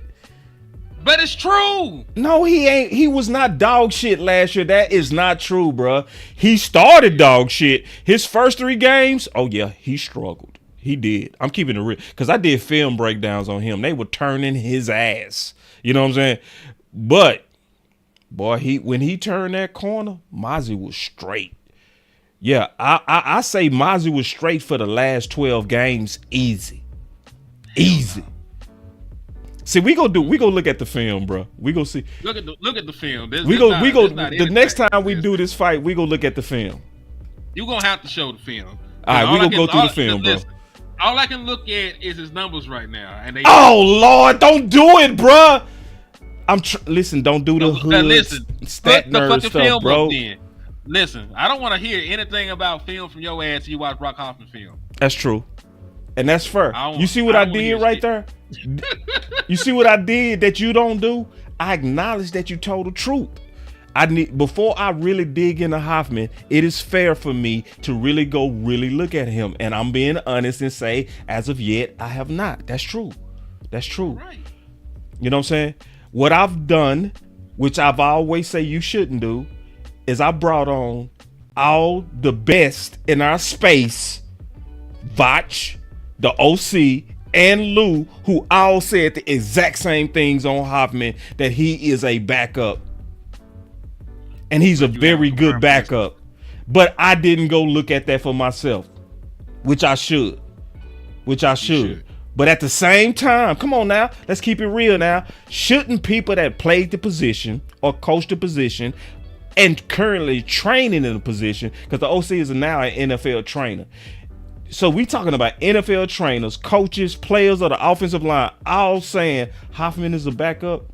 But it's true. No, he ain't. He was not dog shit last year. That is not true, bro. He started dog shit. His first 3 games, oh yeah, he struggled. He did. I'm keeping it real because I did film breakdowns on him. They were turning his ass. You know what I'm saying? But boy, when he turned that corner, Mazi was straight. Yeah, I say Mazi was straight for the last 12 games, easy. See, we go look at the film, bro. We go see. Look at the film. The next time we do this fight, we go look at the film. You gonna have to show the film. All right, we gonna go through the film, bro. All I can look at is his numbers right now, and oh Lord, don't do it, bro. Listen, don't do the hood stat nerd stuff, bro. Listen, I don't want to hear anything about film from your ass. You watch Brock Hoffman film. That's true, and that's fair. You see what I did right there? You see what I did that you don't do? I acknowledge that you told the truth. Before I really dig into Hoffman, it is fair for me to really look at him, and I'm being honest and say, as of yet, I have not. That's true. That's true. Right. You know what I'm saying? What I've done, which I've always say you shouldn't do, is I brought on all the best in our space, Vach, the OC, and Lou, who all said the exact same things on Hoffman, that he is a backup. And he's a very good backup. But I didn't go look at that for myself, which I should. But at the same time, come on now, let's keep it real now. Shouldn't people that played the position or coached the position and currently training in the position, because the OC is now an NFL trainer. So we talking about NFL trainers, coaches, players of the offensive line, all saying Hoffman is a backup.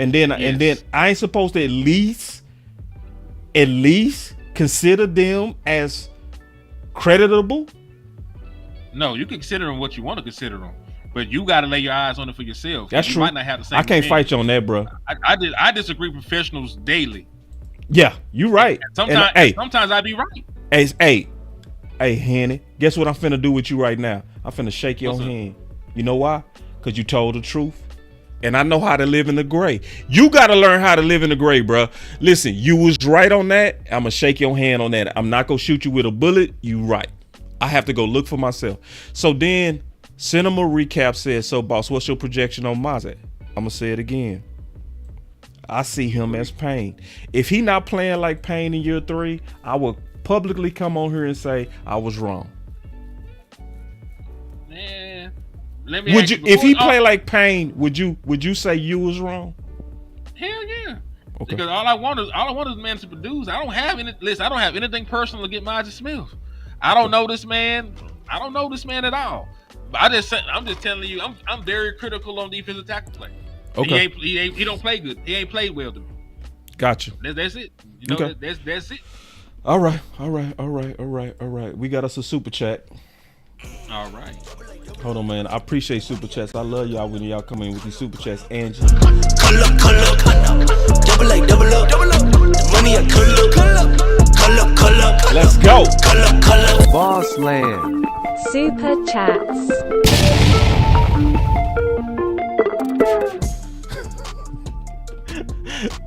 And then I ain't supposed to at least consider them as creditable. No, you can consider them what you want to consider them, but you got to lay your eyes on it for yourself. That's true. Might not have the same I can't fight you on that, bro. I disagree with professionals daily. Yeah, you right. Sometimes I be right. Hey, Henny, guess what I'm finna do with you right now? I'm finna shake your hand. You know why? Because you told the truth. And I know how to live in the gray. You got to learn how to live in the gray, bro. Listen, you was right on that. I'm going to shake your hand on that. I'm not going to shoot you with a bullet. You right. I have to go look for myself. So then Cinema Recap says, so boss, what's your projection on Mazi? I'm going to say it again. I see him as Payne. If he not playing like Payne in year 3, I will publicly come on here and say I was wrong. Man, would you, if he play like Payne, would you say you was wrong? Hell yeah. Okay. Because all I want is man to produce. I don't have anything personal against Mazi Smith. I don't know this man. I don't know this man at all. But I'm just telling you, I'm very critical on defensive tackle play. Okay. He don't play good. He ain't played well to me. Gotcha. That's it. You know, okay. That's it. All right. We got us a super chat. All right. Hold on, man. I appreciate super chats. I love y'all when y'all come in with these super chats. Angie. Double up. Money a color up. Let's go. Color. Boss Land. Super chats.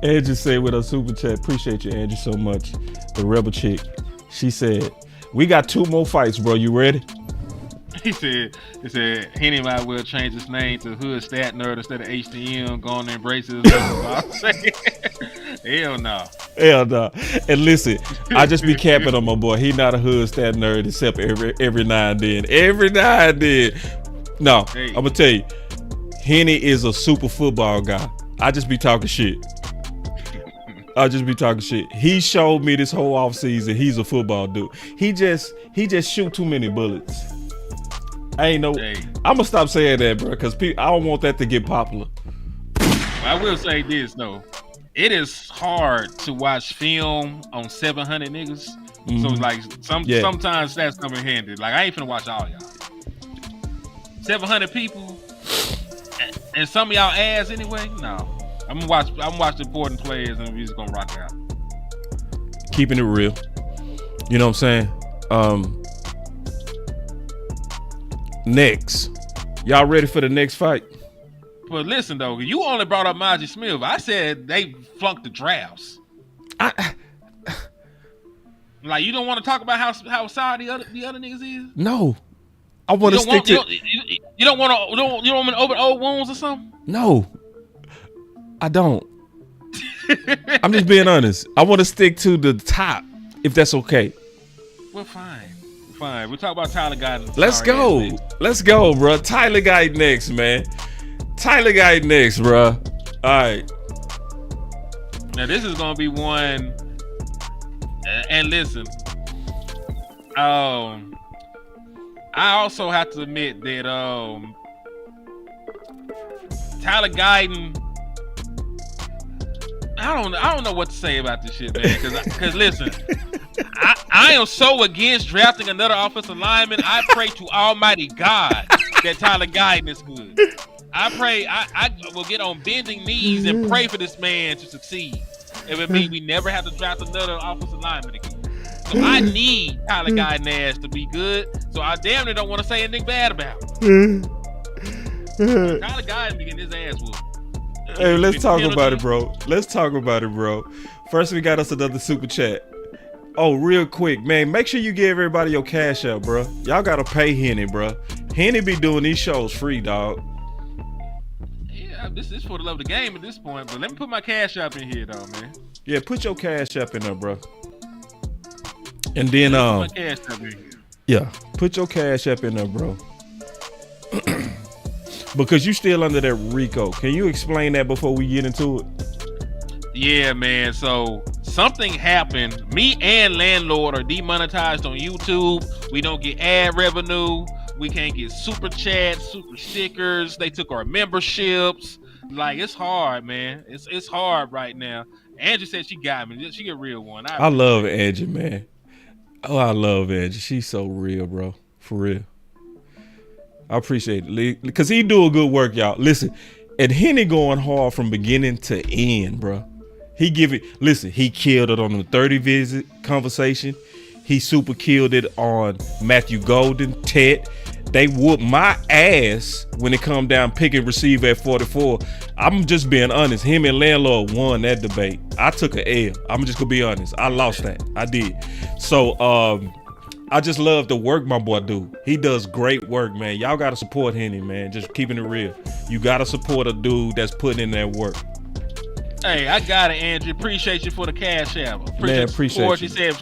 Angie said with her super chat, appreciate you, Angie, so much. The rebel chick. She said, we got 2 more fights, bro. You ready? He said, Henny might well change his name to Hood Stat Nerd instead of HTM, going to embrace his Hell no. Hell no. And listen, I just be capping on my boy. He not a Hood Stat Nerd except every now and then. Every now and then. No, Hey. I'm gonna tell you, Henny is a super football guy. I just be talking shit. He showed me this whole offseason he's a football dude. He just shoot too many bullets. I ain't know. Hey. I'm gonna stop saying that, bro, because I don't want that to get popular. I will say this though, it is hard to watch film on 700 niggas. So like sometimes that's coming handy. Like I ain't finna watch all y'all. 700 people and some of y'all ass anyway. No, I'm gonna watch the important players and we're just gonna rock out. Keeping it real. You know what I'm saying? Next, y'all ready for the next fight? But listen though, you only brought up Mazi Smith. I said they flunked the drafts. Like you don't want to talk about how sour the other niggas is? No, I want to stick to. You don't want to open old wounds or something? No, I don't. I'm just being honest. I want to stick to the top, if that's okay. Well, fine. We'll talk about Tyler Guyton. Let's go, bro. Tyler Guyton next, man. Bro. All right. Now this is gonna be one. And listen, I also have to admit that Tyler Guyton. I don't know what to say about this shit, man. Because listen, I am so against drafting another offensive lineman. I pray to Almighty God that Tyler Guyton is good. I pray I will get on bending knees and pray for this man to succeed. If it means we never have to draft another offensive lineman again. So I need Tyler Guyton ass to be good. So I damn near don't want to say anything bad about him. Tyler Guyton be getting his ass whooped. Hey, let's talk about it, bro. First, we got us another super chat. Oh, real quick, man. Make sure you give everybody your cash out, bro. Y'all gotta pay Henny, bro. Henny be doing these shows free, dog. Yeah, this is for the love of the game at this point. But let me put my cash up in here, though, man. Yeah, put your cash up in there, bro. And then, put my cash up in here. Yeah, put your cash up in there, bro. Because you still under that RICO. Can you explain that before we get into it? Yeah, man. So something happened. Me and Landlord are demonetized on YouTube. We don't get ad revenue. We can't get super chats, super stickers. They took our memberships. Like, it's hard, man. It's hard right now. Angie said she got me. She a real one. I love Angie, man. Oh, I love Angie. She's so real, bro. For real. I appreciate it. Because he do a good work, y'all. Listen, and Henny going hard from beginning to end, bro. He killed it on the 30 visit conversation. He super killed it on Matthew Golden, Ted. They whooped my ass when it come down pick and receive at 44. I'm just being honest. Him and Landlord won that debate. I took an L. I'm just gonna be honest. I lost that. I did. So I just love the work my boy do. He does great work, man. Y'all gotta support Henny, man. Just keeping it real. You gotta support a dude that's putting in that work. Hey, I got it, Andrew. Appreciate you for the cash app. Appreciate you. He said,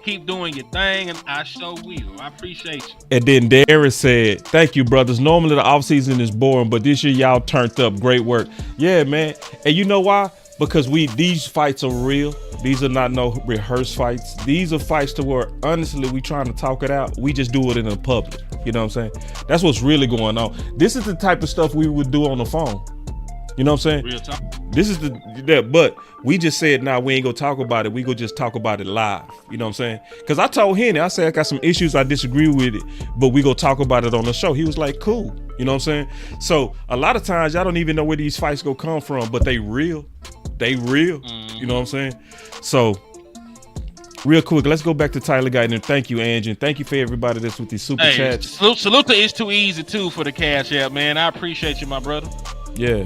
keep doing your thing, and I sure will. I appreciate you. And then Darius said, thank you, brothers. Normally the offseason is boring, but this year y'all turned up. Great work. Yeah, man. And you know why? Because these fights are real. These are not no rehearsed fights. These are fights to where, honestly, we trying to talk it out. We just do it in the public. You know what I'm saying? That's what's really going on. This is the type of stuff we would do on the phone. You know what I'm saying? Real talk. This is but we just said, nah, we ain't gonna talk about it. We gonna just talk about it live. You know what I'm saying? Because I told Henny, I said I got some issues, I disagree with it, but we gonna talk about it on the show. He was like, cool. You know what I'm saying? So a lot of times y'all don't even know where these fights gonna come from, but they real. They real. Mm-hmm. You know what I'm saying? So real quick, let's go back to Tyler Guyton, and thank you, Angie. And thank you for everybody that's with these super chats. Salute to It's Too Easy too for the cash app, man. I appreciate you, my brother. Yeah.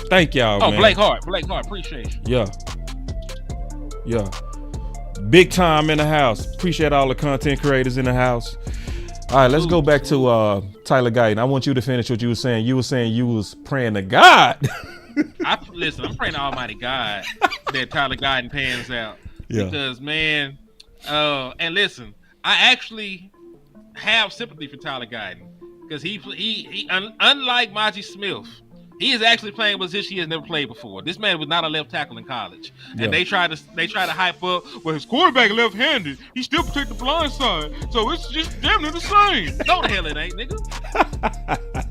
Thank y'all, man. Blake Hart, appreciate you. Yeah. Big time in the house. Appreciate all the content creators in the house. All right, let's go back to Tyler Guyton. I want you to finish what you were saying. You were saying you was praying to God. Listen, I'm praying to Almighty God that Tyler Guyton pans out. Yeah. Because, man, and listen, I actually have sympathy for Tyler Guyton because he unlike Mazi Smith, he is actually playing a position he has never played before. This man was not a left tackle in college, and they try to hype up. Well, his quarterback left-handed, he still protect the blind side, so it's just damn near the same. No, the hell it ain't, nigga.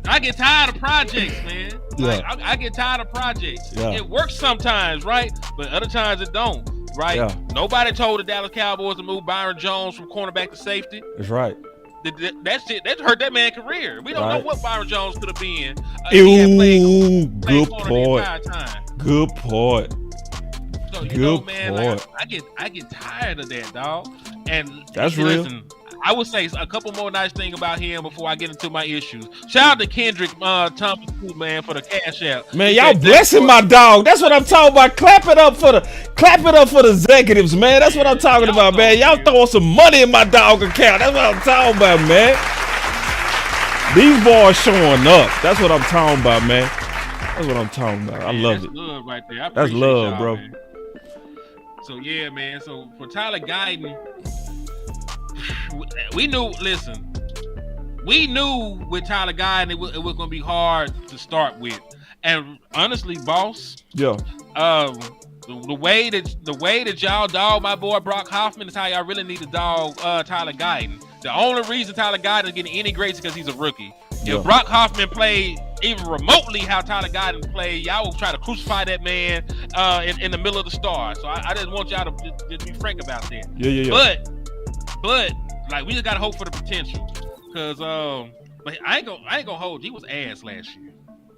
I get tired of projects, man. Like, I get tired of projects. Yeah. It works sometimes, right? But other times it don't, right? Yeah. Nobody told the Dallas Cowboys to move Byron Jones from cornerback to safety. That's right. That shit that hurt that man's career. We don't know what Byron Jones could have been. Good point. Good point. So you know, man, like, I get tired of that, dog. And that's real. Listen, I would say a couple more nice things about him before I get into my issues. Shout out to Kendrick Thomas, man, for the CashApp. Man, y'all blessing my dog. That's what I'm talking about. Clap it up for the executives, man. That's what I'm talking about, man. Y'all throwing some money in my dog account. That's what I'm talking about, man. These boys showing up. That's what I'm talking about, man. That's what I'm talking about. I love it. That's love right there. That's love, bro. Man. So yeah, man. So for Tyler Guyton, we knew with Tyler Guyton it was going to be hard to start with. And honestly, boss, the way that y'all dog my boy Brock Hoffman is how y'all really need to dog Tyler Guyton. The only reason Tyler Guyton is getting any grades is because he's a rookie. If Brock Hoffman played even remotely how Tyler Guyton played, y'all will try to crucify that man in the middle of the stars. So I just want y'all to just be frank about that. Yeah. But like we just gotta hope for the potential, cause but I ain't gonna hold you. He was ass last year.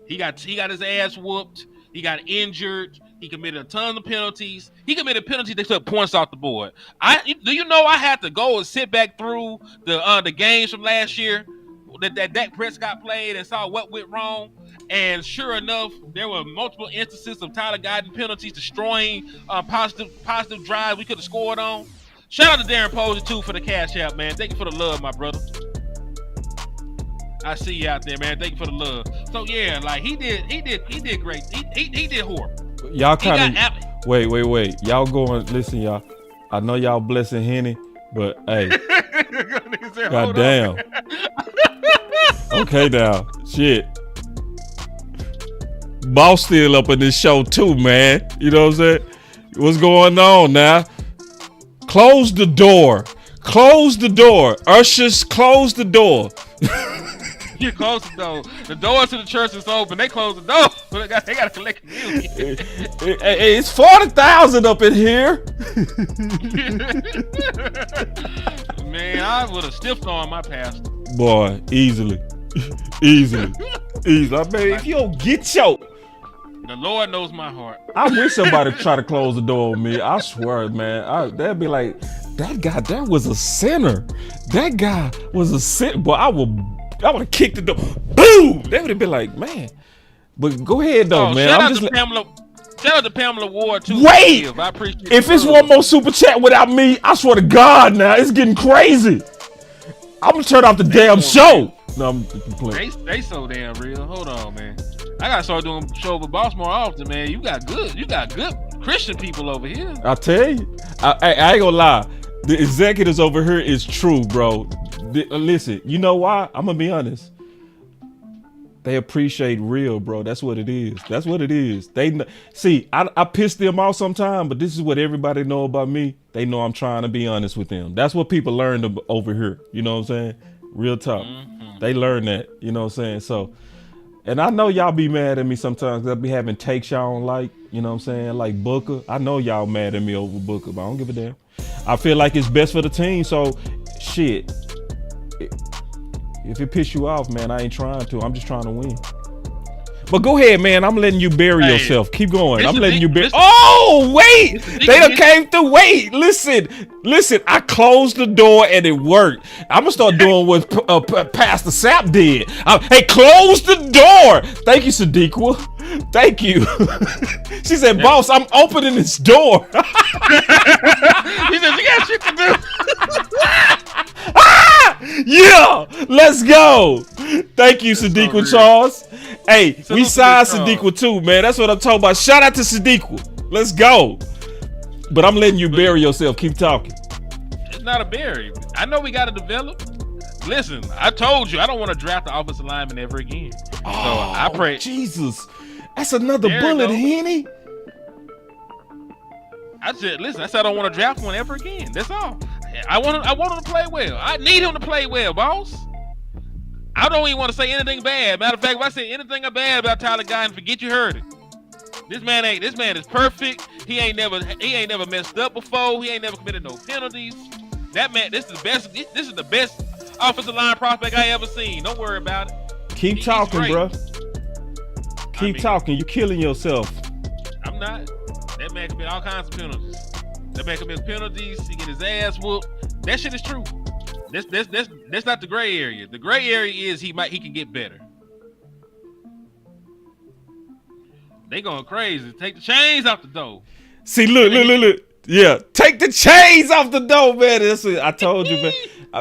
He got his ass whooped. He got injured. He committed a ton of penalties. He committed penalties that took points off the board. Do you know I had to go and sit back through the games from last year that Dak Prescott played and saw what went wrong? And sure enough, there were multiple instances of Tyler Guyton penalties destroying positive drives we could have scored on. Shout out to Darren Posey too for the CashApp, man. Thank you for the love, my brother. I see you out there, man. Thank you for the love. So yeah, like he did great. He did horrible. Y'all kind of wait. Y'all going? Listen, y'all. I know y'all blessing Henny, but hey, goddamn. Okay, now shit. Boss still up in this show too, man. You know what I'm saying? What's going on now? Close the door. Close the door. Ushers, close the door. You close the door. The door to the church is open. They close the door. They got to collect communion. Hey, it's 40,000 up in here. Man, I would have stiffed on my pastor. Boy, easily. I mean, if you don't get your... The Lord knows my heart. I wish somebody try to close the door on me. I swear, man. They'd be like, that guy, that was a sinner. That guy was a sinner. Boy, I would have kicked the door. Boom! They would have been like, man. But go ahead, though, man. Shout out to Pamela Ward, too. Wait! I appreciate if it's one more super chat without me, I swear to God, now, it's getting crazy. I'm going to turn off the damn show. No, I'm playing. They so damn real. Hold on, man. I gotta start doing shows with Boss more often, man. You got good Christian people over here. I tell you, I ain't gonna lie. The executives over here is true, bro. Listen, you know why? I'm gonna be honest. They appreciate real, bro. That's what it is. They see. I piss them off sometimes, but this is what everybody know about me. They know I'm trying to be honest with them. That's what people learned over here. You know what I'm saying? Real talk. Mm-hmm. They learn that. You know what I'm saying? So. And I know y'all be mad at me sometimes. I'll be having takes y'all don't like, you know what I'm saying? Like Booker. I know y'all mad at me over Booker, but I don't give a damn. I feel like it's best for the team, so shit. If it piss you off, man, I ain't trying to. I'm just trying to win. But go ahead, man. I'm letting you bury yourself. Keep going. I'm letting you bury. Oh, wait. They done came through. Wait, listen. I closed the door and it worked. I'm going to start doing what Pastor Sapp did. Hey, close the door. Thank you, Sadiqua. Thank you. She said, boss, I'm opening this door. He said, you got shit to do. Yeah, let's go. Thank you, Sadiqa Charles. Hey, we signed Sadiqa too, man. That's what I'm talking about. Shout out to Sadiqa. Let's go. But I'm letting you bury yourself. Keep talking. It's not a bury. I know we got to develop. Listen, I told you I don't want to draft the offensive lineman ever again. So I pray. Jesus, that's another bullet, Henny. I said I don't want to draft one ever again. That's all. I want him to play well. I need him to play well, boss. I don't even want to say anything bad. Matter of fact, if I say anything bad about Tyler Guyton, forget you heard it. This man is perfect. He ain't never messed up before. He ain't never committed no penalties. That man, this is the best offensive line prospect I ever seen. Don't worry about it. Keep talking, bro. Keep talking. You're killing yourself. I'm not. That man commit all kinds of penalties. That man commits penalties. He get his ass whooped. That shit is true. That's not the gray area. The gray area is he can get better. They going crazy. Take the chains off the door. See, look. Yeah, take the chains off the door, man. That's what I told you, man.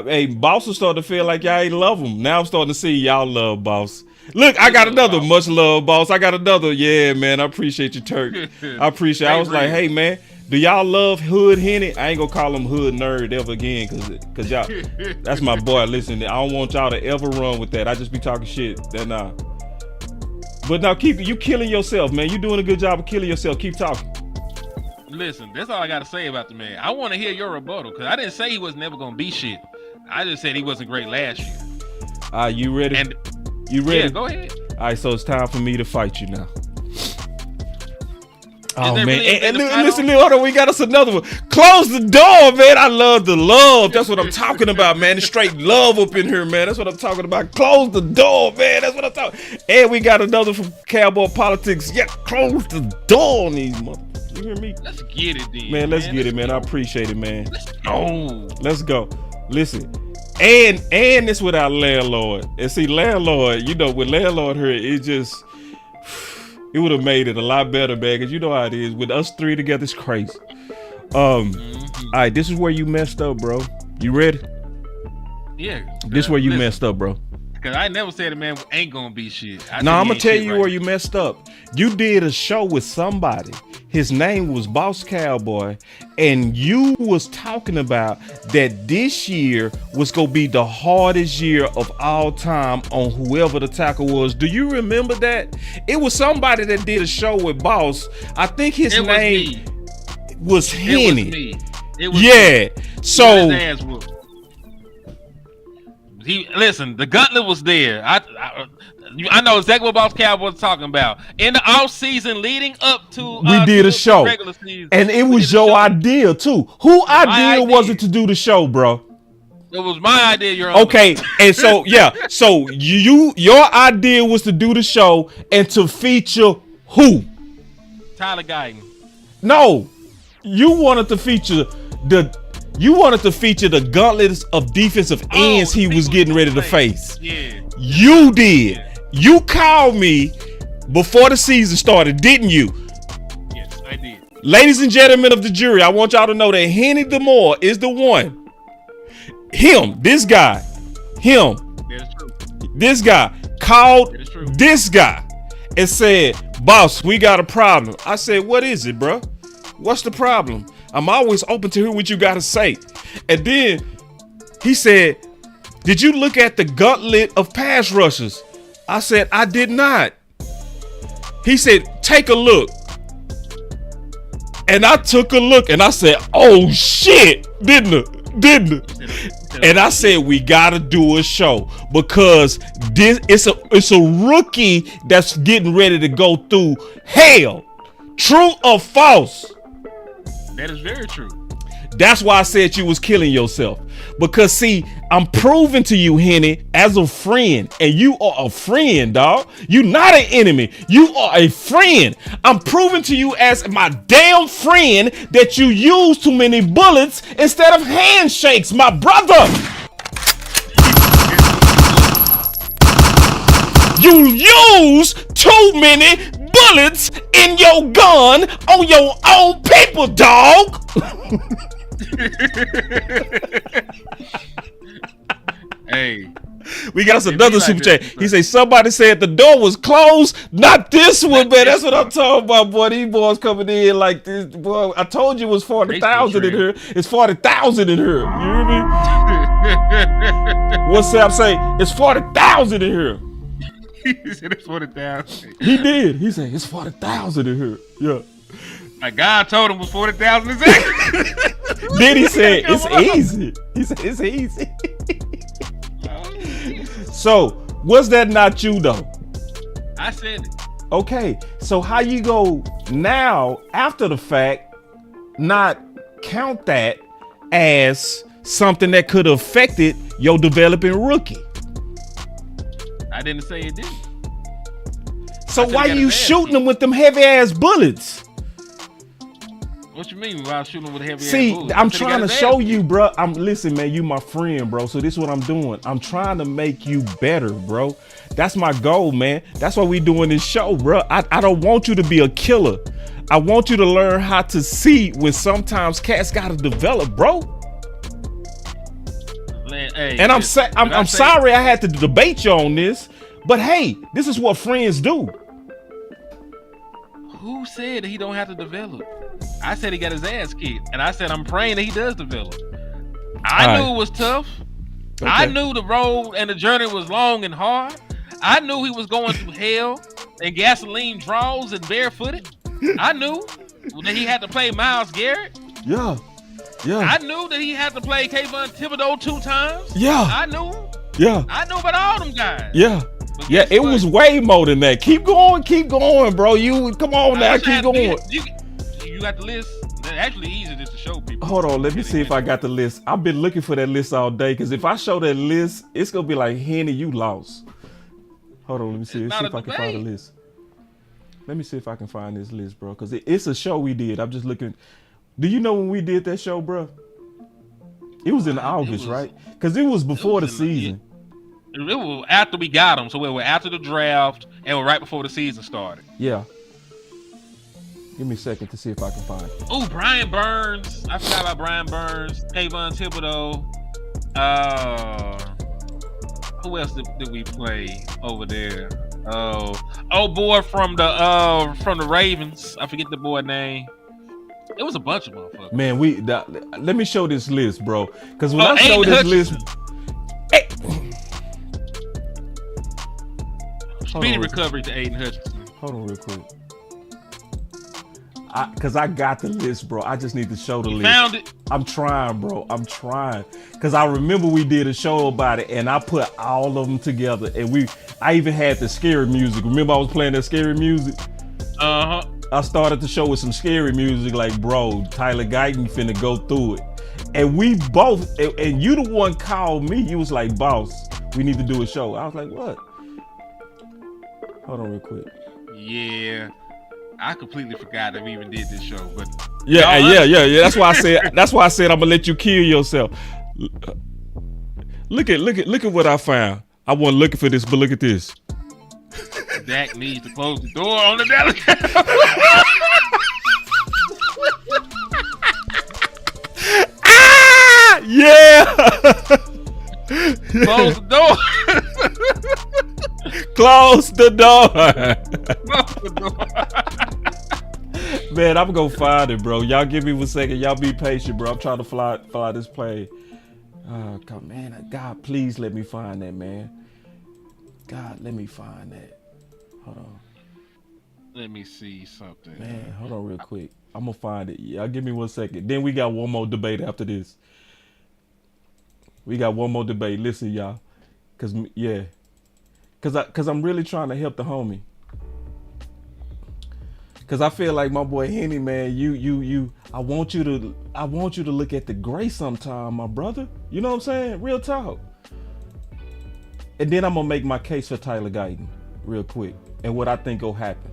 Hey, boss was starting to feel like y'all ain't love him. Now I'm starting to see y'all love boss. Look, I got another much love, boss. I got another. Yeah, man. I appreciate you, Turk. I appreciate. I was like, hey, man, do y'all love Hood Henny? I ain't gonna call him Hood Nerd ever again, cause y'all. That's my boy. Listen, I don't want y'all to ever run with that. I just be talking shit. Then But now you killing yourself, man. You doing a good job of killing yourself. Keep talking. Listen, that's all I got to say about the man. I want to hear your rebuttal because I didn't say he was never going to be shit. I just said he wasn't great last year. You ready? You ready? Yeah, go ahead. All right, so it's time for me to fight you now. Oh, man. Really and listen, hold on. We got us another one. Close the door, man. I love the love. That's what I'm talking about, man. It's straight love up in here, man. That's what I'm talking about. Close the door, man. That's what I'm talking. And we got another from Cowboy Politics. Yeah, close the door on these motherfuckers. You hear me? Let's get it, then. Man, let's get it, man. I appreciate it, man. Let's go. Listen. And it's with our Landlord. And see, Landlord, with Landlord here, it would have made it a lot better, man, because you know how it is. With us three together, it's crazy. All right, this is where you messed up, bro. You ready? Yeah. This is where you messed up, bro. Because I never said a man ain't going to be shit. No, I'm going to tell you where you messed up. You did a show with somebody. His name was Boss Cowboy. And you was talking about that this year was going to be the hardest year of all time on whoever the tackle was. Do you remember that? It was somebody that did a show with Boss. I think his name was Henny. It was me. So listen, the gauntlet was there. I know exactly what Boss Cowboy was talking about. In the off season leading up to we did a show, regular season, and it was your idea too. Who idea was it to do the show, bro? It was my idea. Your okay, and so so your idea was to do the show and to feature who? Tyler Guyton. No, you wanted to feature the gauntlets of defensive ends he was getting ready to face. Yeah. You did. You called me before the season started, didn't you? Yes, I did. Ladies and gentlemen of the jury, I want y'all to know that Henny DeMoore is the one. This guy called this guy and said, boss, we got a problem. I said, what is it, bro? What's the problem? I'm always open to hear what you got to say. And then he said, did you look at the gauntlet of pass rushers? I said, I did not. He said, take a look. And I took a look and I said, oh shit, didn't I? And I said, we gotta do a show because it's a rookie that's getting ready to go through hell. True or false? That is very true. That's why I said you was killing yourself. Because see, I'm proving to you, Henny, as a friend, and you are a friend, dog. You're not an enemy. You are a friend. I'm proving to you as my damn friend that you use too many bullets instead of handshakes, my brother. You use too many bullets in your gun on your own people, dog. Hey, We got us another super chat. He say somebody said the door was closed. Not this one, man. That's what I'm talking about, boy. These boys coming in like this, boy. I told you it was 40,000 in here. It's 40,000 in here. You hear me? What's Sam say? It's 40,000 in here. He said it's 40,000. He did. He said it's 40,000 in here. Yeah. My God told him it was 40,000 exactly. Then he said it's easy. He said it's easy. So, was that not you though? I said it. Okay, so how you go now after the fact not count that as something that could have affected your developing rookie? I didn't say it didn't. So why you shooting them with them heavy ass bullets? What you mean by shooting with a heavy See, ass bullets? I'm trying to show you, bro. Listen, man, you my friend, bro. So this is what I'm doing. I'm trying to make you better, bro. That's my goal, man. That's why we doing this show, bro. I don't want you to be a killer. I want you to learn how to see when sometimes cats gotta develop, bro. Hey, and I'm sorry I had to debate you on this, but hey, this is what friends do. Who said that he don't have to develop? I said he got his ass kicked, and I said I'm praying that he does develop. I knew it was tough. Okay. I knew the road and the journey was long and hard. I knew he was going through hell and gasoline draws and barefooted. I knew that he had to play Myles Garrett. Yeah. I knew that he had to play Kayvon Thibodeau 2 times. Yeah. I knew. Yeah. I knew about all them guys. Yeah. Yeah, it was way more than that. Keep going, bro. You come on now, keep going. You got the list. It's actually easy just to show people. Hold on, let me see if I got the list. I've been looking for that list all day because if I show that list, it's gonna be like Henny, you lost. Hold on, let me see. Let's see if I can find the list. Let me see if I can find this list, bro. Because it's a show we did. I'm just looking. Do you know when we did that show, bro? It was in August, right? Because it was before the season. It was after we got him, so we were after the draft and we're right before the season started. Yeah. Give me a second to see if I can find it. Oh, Brian Burns. I forgot about Brian Burns. Kayvon Thibodeau. Who else did we play over there? Oh boy from the Ravens. I forget the boy name. It was a bunch of motherfuckers. Man, let me show this list, bro. Because when I show this list, hey. Speedy recovery to Aiden Hutchinson. Hold on real quick. Because I got the list, bro. I just need to show the list. Found it. I'm trying, bro. I'm trying. Because I remember we did a show about it, and I put all of them together. And I even had the scary music. Remember I was playing that scary music? Uh-huh. I started the show with some scary music like, bro, Tyler Guyton finna go through it. And we both, and you the one called me. You was like, boss, we need to do a show. I was like, what? Hold on real quick. Yeah. I completely forgot that we even did this show, but yeah. That's why I said I'm gonna let you kill yourself. Look at what I found. I wasn't looking for this, but look at this. Dak needs to close the door on the Dallas Cowboys. Yeah. Close the door. Close the door. Close the door. Man, I'm gonna find it, bro. Y'all give me 1 second. Y'all be patient, bro. I'm trying to fly this plane. Oh, God, man. God, please let me find that, man. God, let me find that. Hold on. Let me see something. Man, hold on real quick. I'm gonna find it. Y'all give me 1 second. Then we got one more debate after this. We got one more debate. Listen, y'all. Cause I'm really trying to help the homie. Cause I feel like my boy Henny, man, I want you to look at the gray sometime, my brother. You know what I'm saying? Real talk. And then I'm gonna make my case for Tyler Guyton real quick and what I think will happen.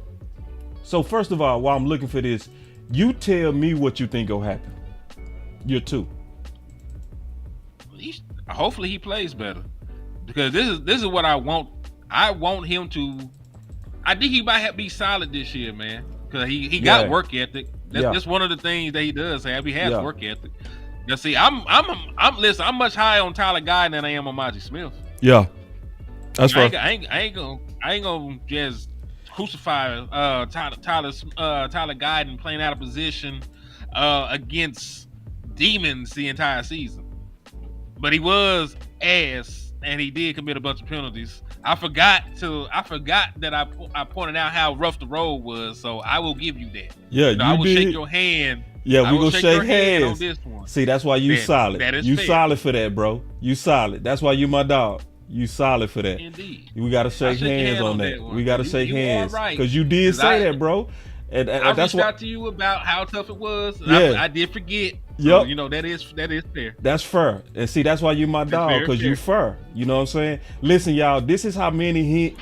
So first of all, while I'm looking for this, you tell me what you think will happen. Year 2. Hopefully he plays better, because this is what I want. I want him to I think he might be solid this year, man, because he got work ethic. That's one of the things that he does have. He has work ethic. Now, see, I'm listen. I'm much higher on Tyler Guyton than I am on Mazi Smith. Yeah, that's right. I ain't gonna just crucify Tyler Guyton playing out of position against demons the entire season. But he was ass, and he did commit a bunch of penalties. I forgot that I pointed out how rough the road was, so I will give you that. Yeah, I will shake your hand. Yeah, we gonna shake hands on this one. See, that's why you solid. That is you fair. solid for that, bro. You solid. That's why you my dog. You solid for that. Indeed. We gotta shake hands on that. We gotta shake hands right. because you did say that, bro. And I that's reached out to you about how tough it was. Yeah. I did forget. Yep. So, that is fair. That's fair. And see, that's why you my dog, because you fair. You know what I'm saying? Listen, y'all, this is how Henny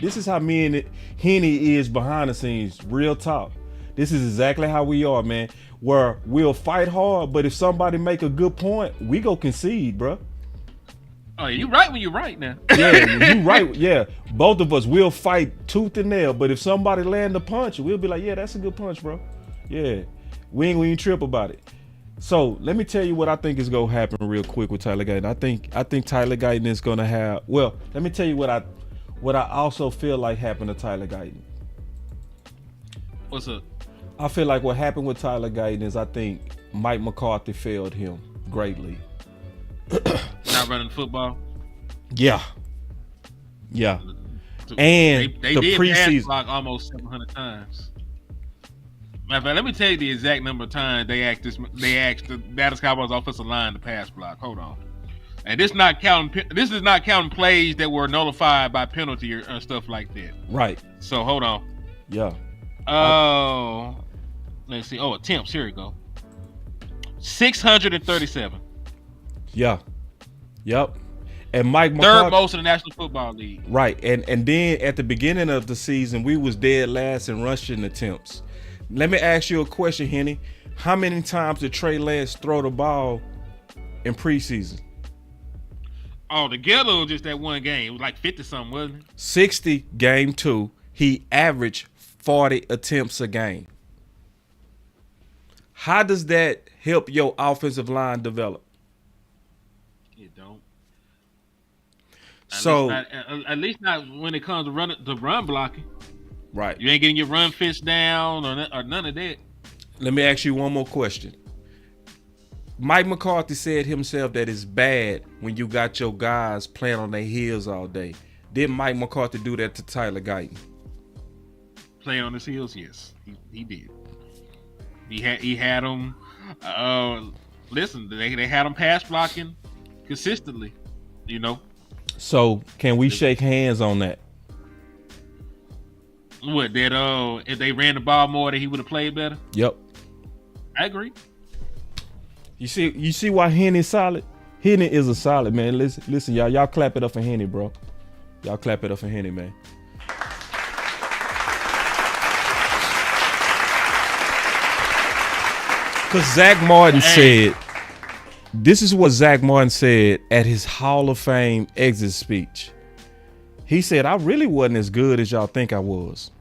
is behind the scenes. Real talk. This is exactly how we are, man. Where we'll fight hard, but if somebody make a good point, we go concede, bro. Oh, you right when you're right now. Yeah, you right. Yeah, both of us will fight tooth and nail. But if somebody land a punch, we'll be like, yeah, that's a good punch, bro. Yeah, we ain't even trip about it. So let me tell you what I think is gonna happen real quick with Tyler Guyton. I think Tyler Guyton is gonna have. Well, let me tell you what I also feel like happened to Tyler Guyton. What's up? I feel like what happened with Tyler Guyton is I think Mike McCarthy failed him greatly. Not running football. Yeah. And they the did preseason pass block almost 700 times. Matter of fact, let me tell you the exact number of times they asked the Dallas Cowboys offensive line to pass block. Hold on, and this is not counting plays that were nullified by penalty or stuff like that. Right. So hold on. Yeah. Oh, let's see. Oh, attempts. Here we go. 637. Yeah. Yep. And Mike Third McCarthy, most in the National Football League. right. And then at the beginning of the season, we was dead last in rushing attempts. Let me ask you a question, Henny. How many times did Trey Lance throw the ball in preseason? Oh, together was just that one game. It was like 50 something, wasn't it? 60 game 2. He averaged 40 attempts a game. How does that help your offensive line develop? It don't. At least not when it comes to run blocking. Right. You ain't getting your run fist down or none of that. Let me ask you one more question. Mike McCarthy said himself that it's bad when you got your guys playing on their heels all day. Did Mike McCarthy do that to Tyler Guyton? Play on his heels, yes, he did. He had him. Listen, they had him pass blocking consistently. So can we shake hands on that? What that? If they ran the ball more, that he would have played better. Yep. I agree. You see why Henny's solid? Henny is a solid man. Listen, y'all clap it up for Henny, bro. Y'all clap it up for Henny, man. Because Zach Martin said, this is what Zach Martin said at his Hall of Fame exit speech. He said, I really wasn't as good as y'all think I was.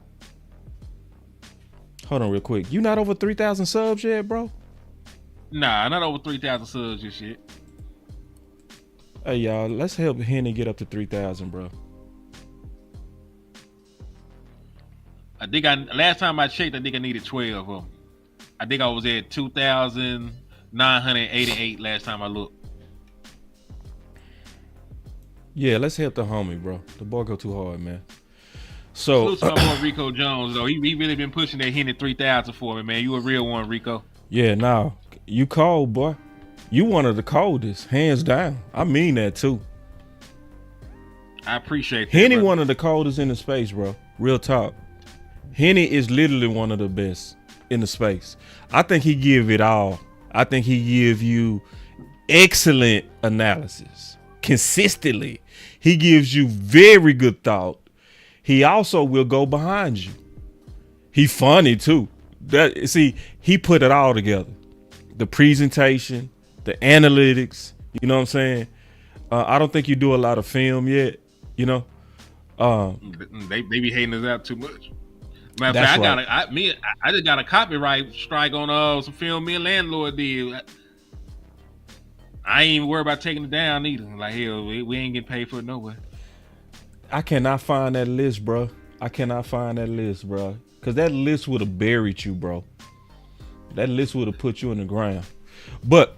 Hold on real quick. You not over 3,000 subs yet, bro? Nah, not over 3,000 subs just yet. Hey, y'all, let's help Henny get up to 3,000, bro. I think last time I checked, I think I needed 12 of them. I think I was at 2,988 last time I looked. Yeah, let's help the homie, bro. The boy go too hard, man. So, salute to my boy Rico Jones, though. He really been pushing that Henny 3,000 for me, man. You a real one, Rico. Yeah, nah, you cold, boy. You one of the coldest, hands down. I mean that too. I appreciate that. Henny brother. one of the coldest in the space, bro. Real talk. Henny is literally one of the best in the space. I think he give it all. I think he give you excellent analysis consistently. He gives you very good thought. He also will go behind you. He funny too. He put it all together. The presentation, the analytics, you know what I'm saying? I don't think you do a lot of film yet, you know? They be hating us out too much. Matter of fact, I just got a copyright strike on some film me and Landlord did. I ain't even worried about taking it down either. Like, hell, we ain't getting paid for it nowhere. I cannot find that list, bro. Because that list would have buried you, bro. That list would have put you in the ground. But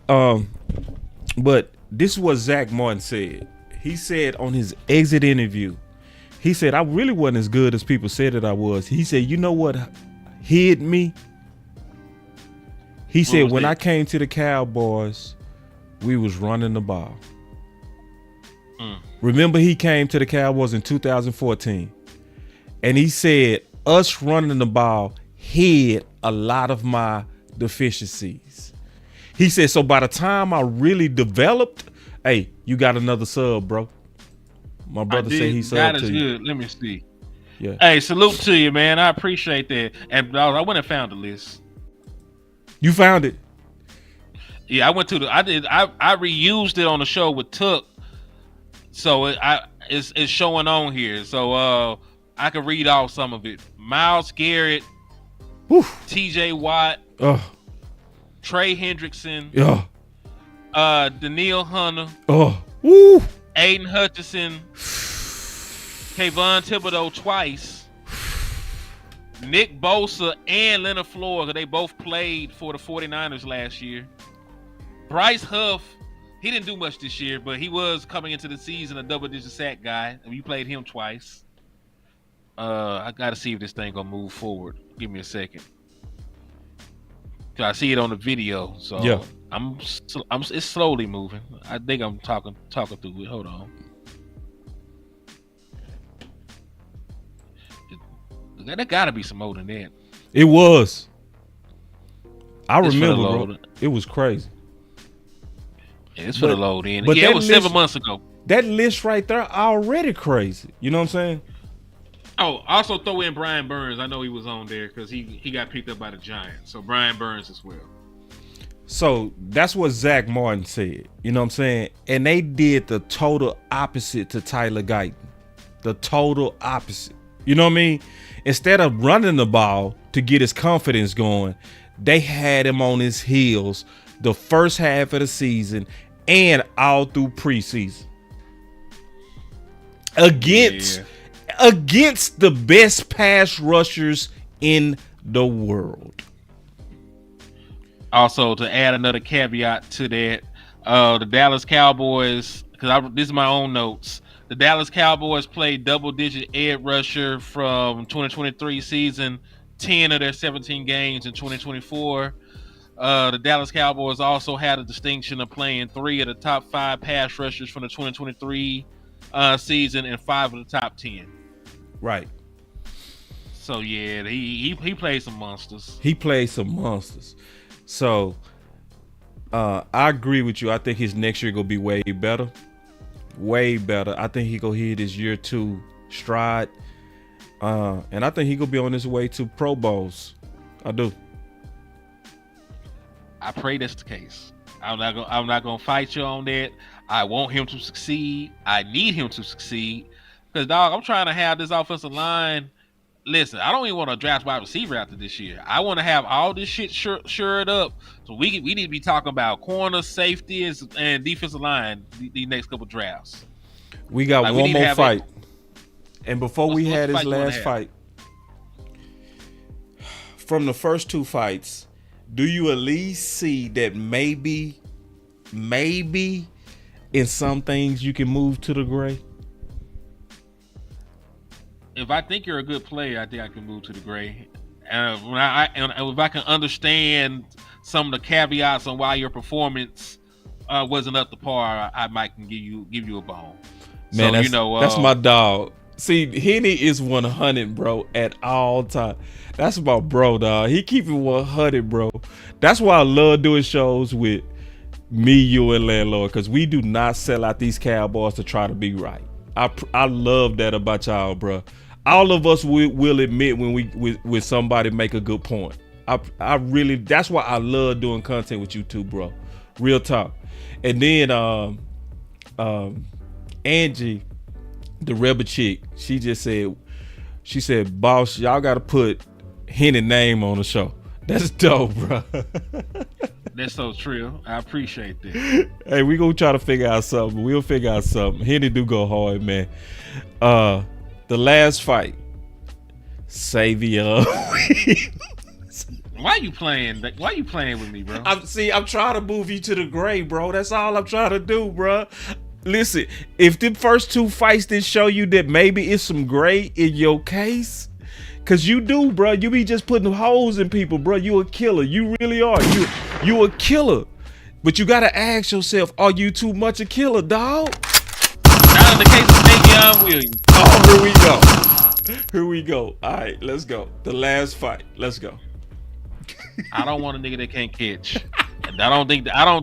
this is what Zach Martin said. He said on his exit interview, he said, I really wasn't as good as people said that I was. He said, you know what hid me? He said, when I came to the Cowboys, we was running the ball. Remember, he came to the Cowboys in 2014. And he said, us running the ball hid a lot of my deficiencies. He said, so by the time I really developed, hey, you got another sub, bro. My brother said he subbed to you. Good. Let me see. Yeah. Hey, salute to you, man. I appreciate that. And I went and found the list. You found it? Yeah, I reused it on the show with Tuck. So it's showing on here. So I can read off some of it. Myles Garrett, TJ Watt, Trey Hendrickson, Danielle Hunter, Aiden Hutchinson, Kayvon Thibodeau twice, Nick Bosa and Leonard Floyd, they both played for the 49ers last year. Bryce Huff, he didn't do much this year, but he was coming into the season a double-digit sack guy, and we played him twice. I got to see if this thing gonna move forward. Give me a second. I see it on the video, so yeah. It's slowly moving. I think I'm talking through it. Hold on. There gotta be some more than that. It was. I remember, bro. It was crazy. Yeah, it's for the load in. But it was 7 months ago. That list right there already crazy. You know what I'm saying? Oh, also throw in Brian Burns. I know he was on there because he got picked up by the Giants. So Brian Burns as well. So that's what Zach Martin said. You know what I'm saying? And they did the total opposite to Tyler Guyton. The total opposite. You know what I mean? Instead of running the ball to get his confidence going, they had him on his heels the first half of the season and all through preseason. Against the best pass rushers in the world. Also, to add another caveat to that, the Dallas Cowboys, because this is my own notes, the Dallas Cowboys played double-digit edge rusher from 2023 season, 10 of their 17 games in 2024. The Dallas Cowboys also had a distinction of playing 3 of the top 5 pass rushers from the 2023 season and 5 of the top 10. Right. So yeah, he played some monsters. So I agree with you. I think his next year gonna be way better. I think he gonna hit his year 2 stride. And I think he gonna be on his way to Pro Bowls. I do. I pray that's the case. I'm not gonna fight you on that. I want him to succeed. I need him to succeed. Because, dog, I'm trying to have this offensive line. Listen, I don't even want to draft wide receiver after this year. I want to have all this shit shored up. So we need to be talking about corner, safety, and defensive line these next couple drafts. We got one more fight. And before we had his last fight, from the first 2 fights, do you at least see that maybe in some things you can move to the gray? If I think you're a good player, I think I can move to the gray. And if I can understand some of the caveats on why your performance wasn't up to par, I might can give you a bone. Man, so, that's my dog. See, Henny is 100, bro, at all time. That's my bro, dog. He keep it 100, bro. That's why I love doing shows with me, you, and Landlord, because we do not sell out these Cowboys to try to be right. I love that about y'all, bro. All of us will admit when somebody make a good point. I really, that's why I love doing content with you too, bro. Real talk. And then Angie, the rebel chick, she said, boss, y'all gotta put Henny name on the show. That's dope, bro. That's so true. I appreciate that. Hey, we gonna try to figure out something. We'll figure out something. Henny do go hard, man. The last fight, Savior. Why you playing? Why you playing with me, bro? I'm trying to move you to the grave, bro. That's all I'm trying to do, bro. Listen, if the first 2 fights didn't show you that maybe it's some gray in your case, cause you do, bro. You be just putting holes in people, bro. You a killer. You really are. You a killer. But you gotta ask yourself, are you too much a killer, dog? Not in the case of Savion Williams. Oh, here we go. Here we go. All right, let's go. The last fight. Let's go. I don't want a nigga that can't catch. And I don't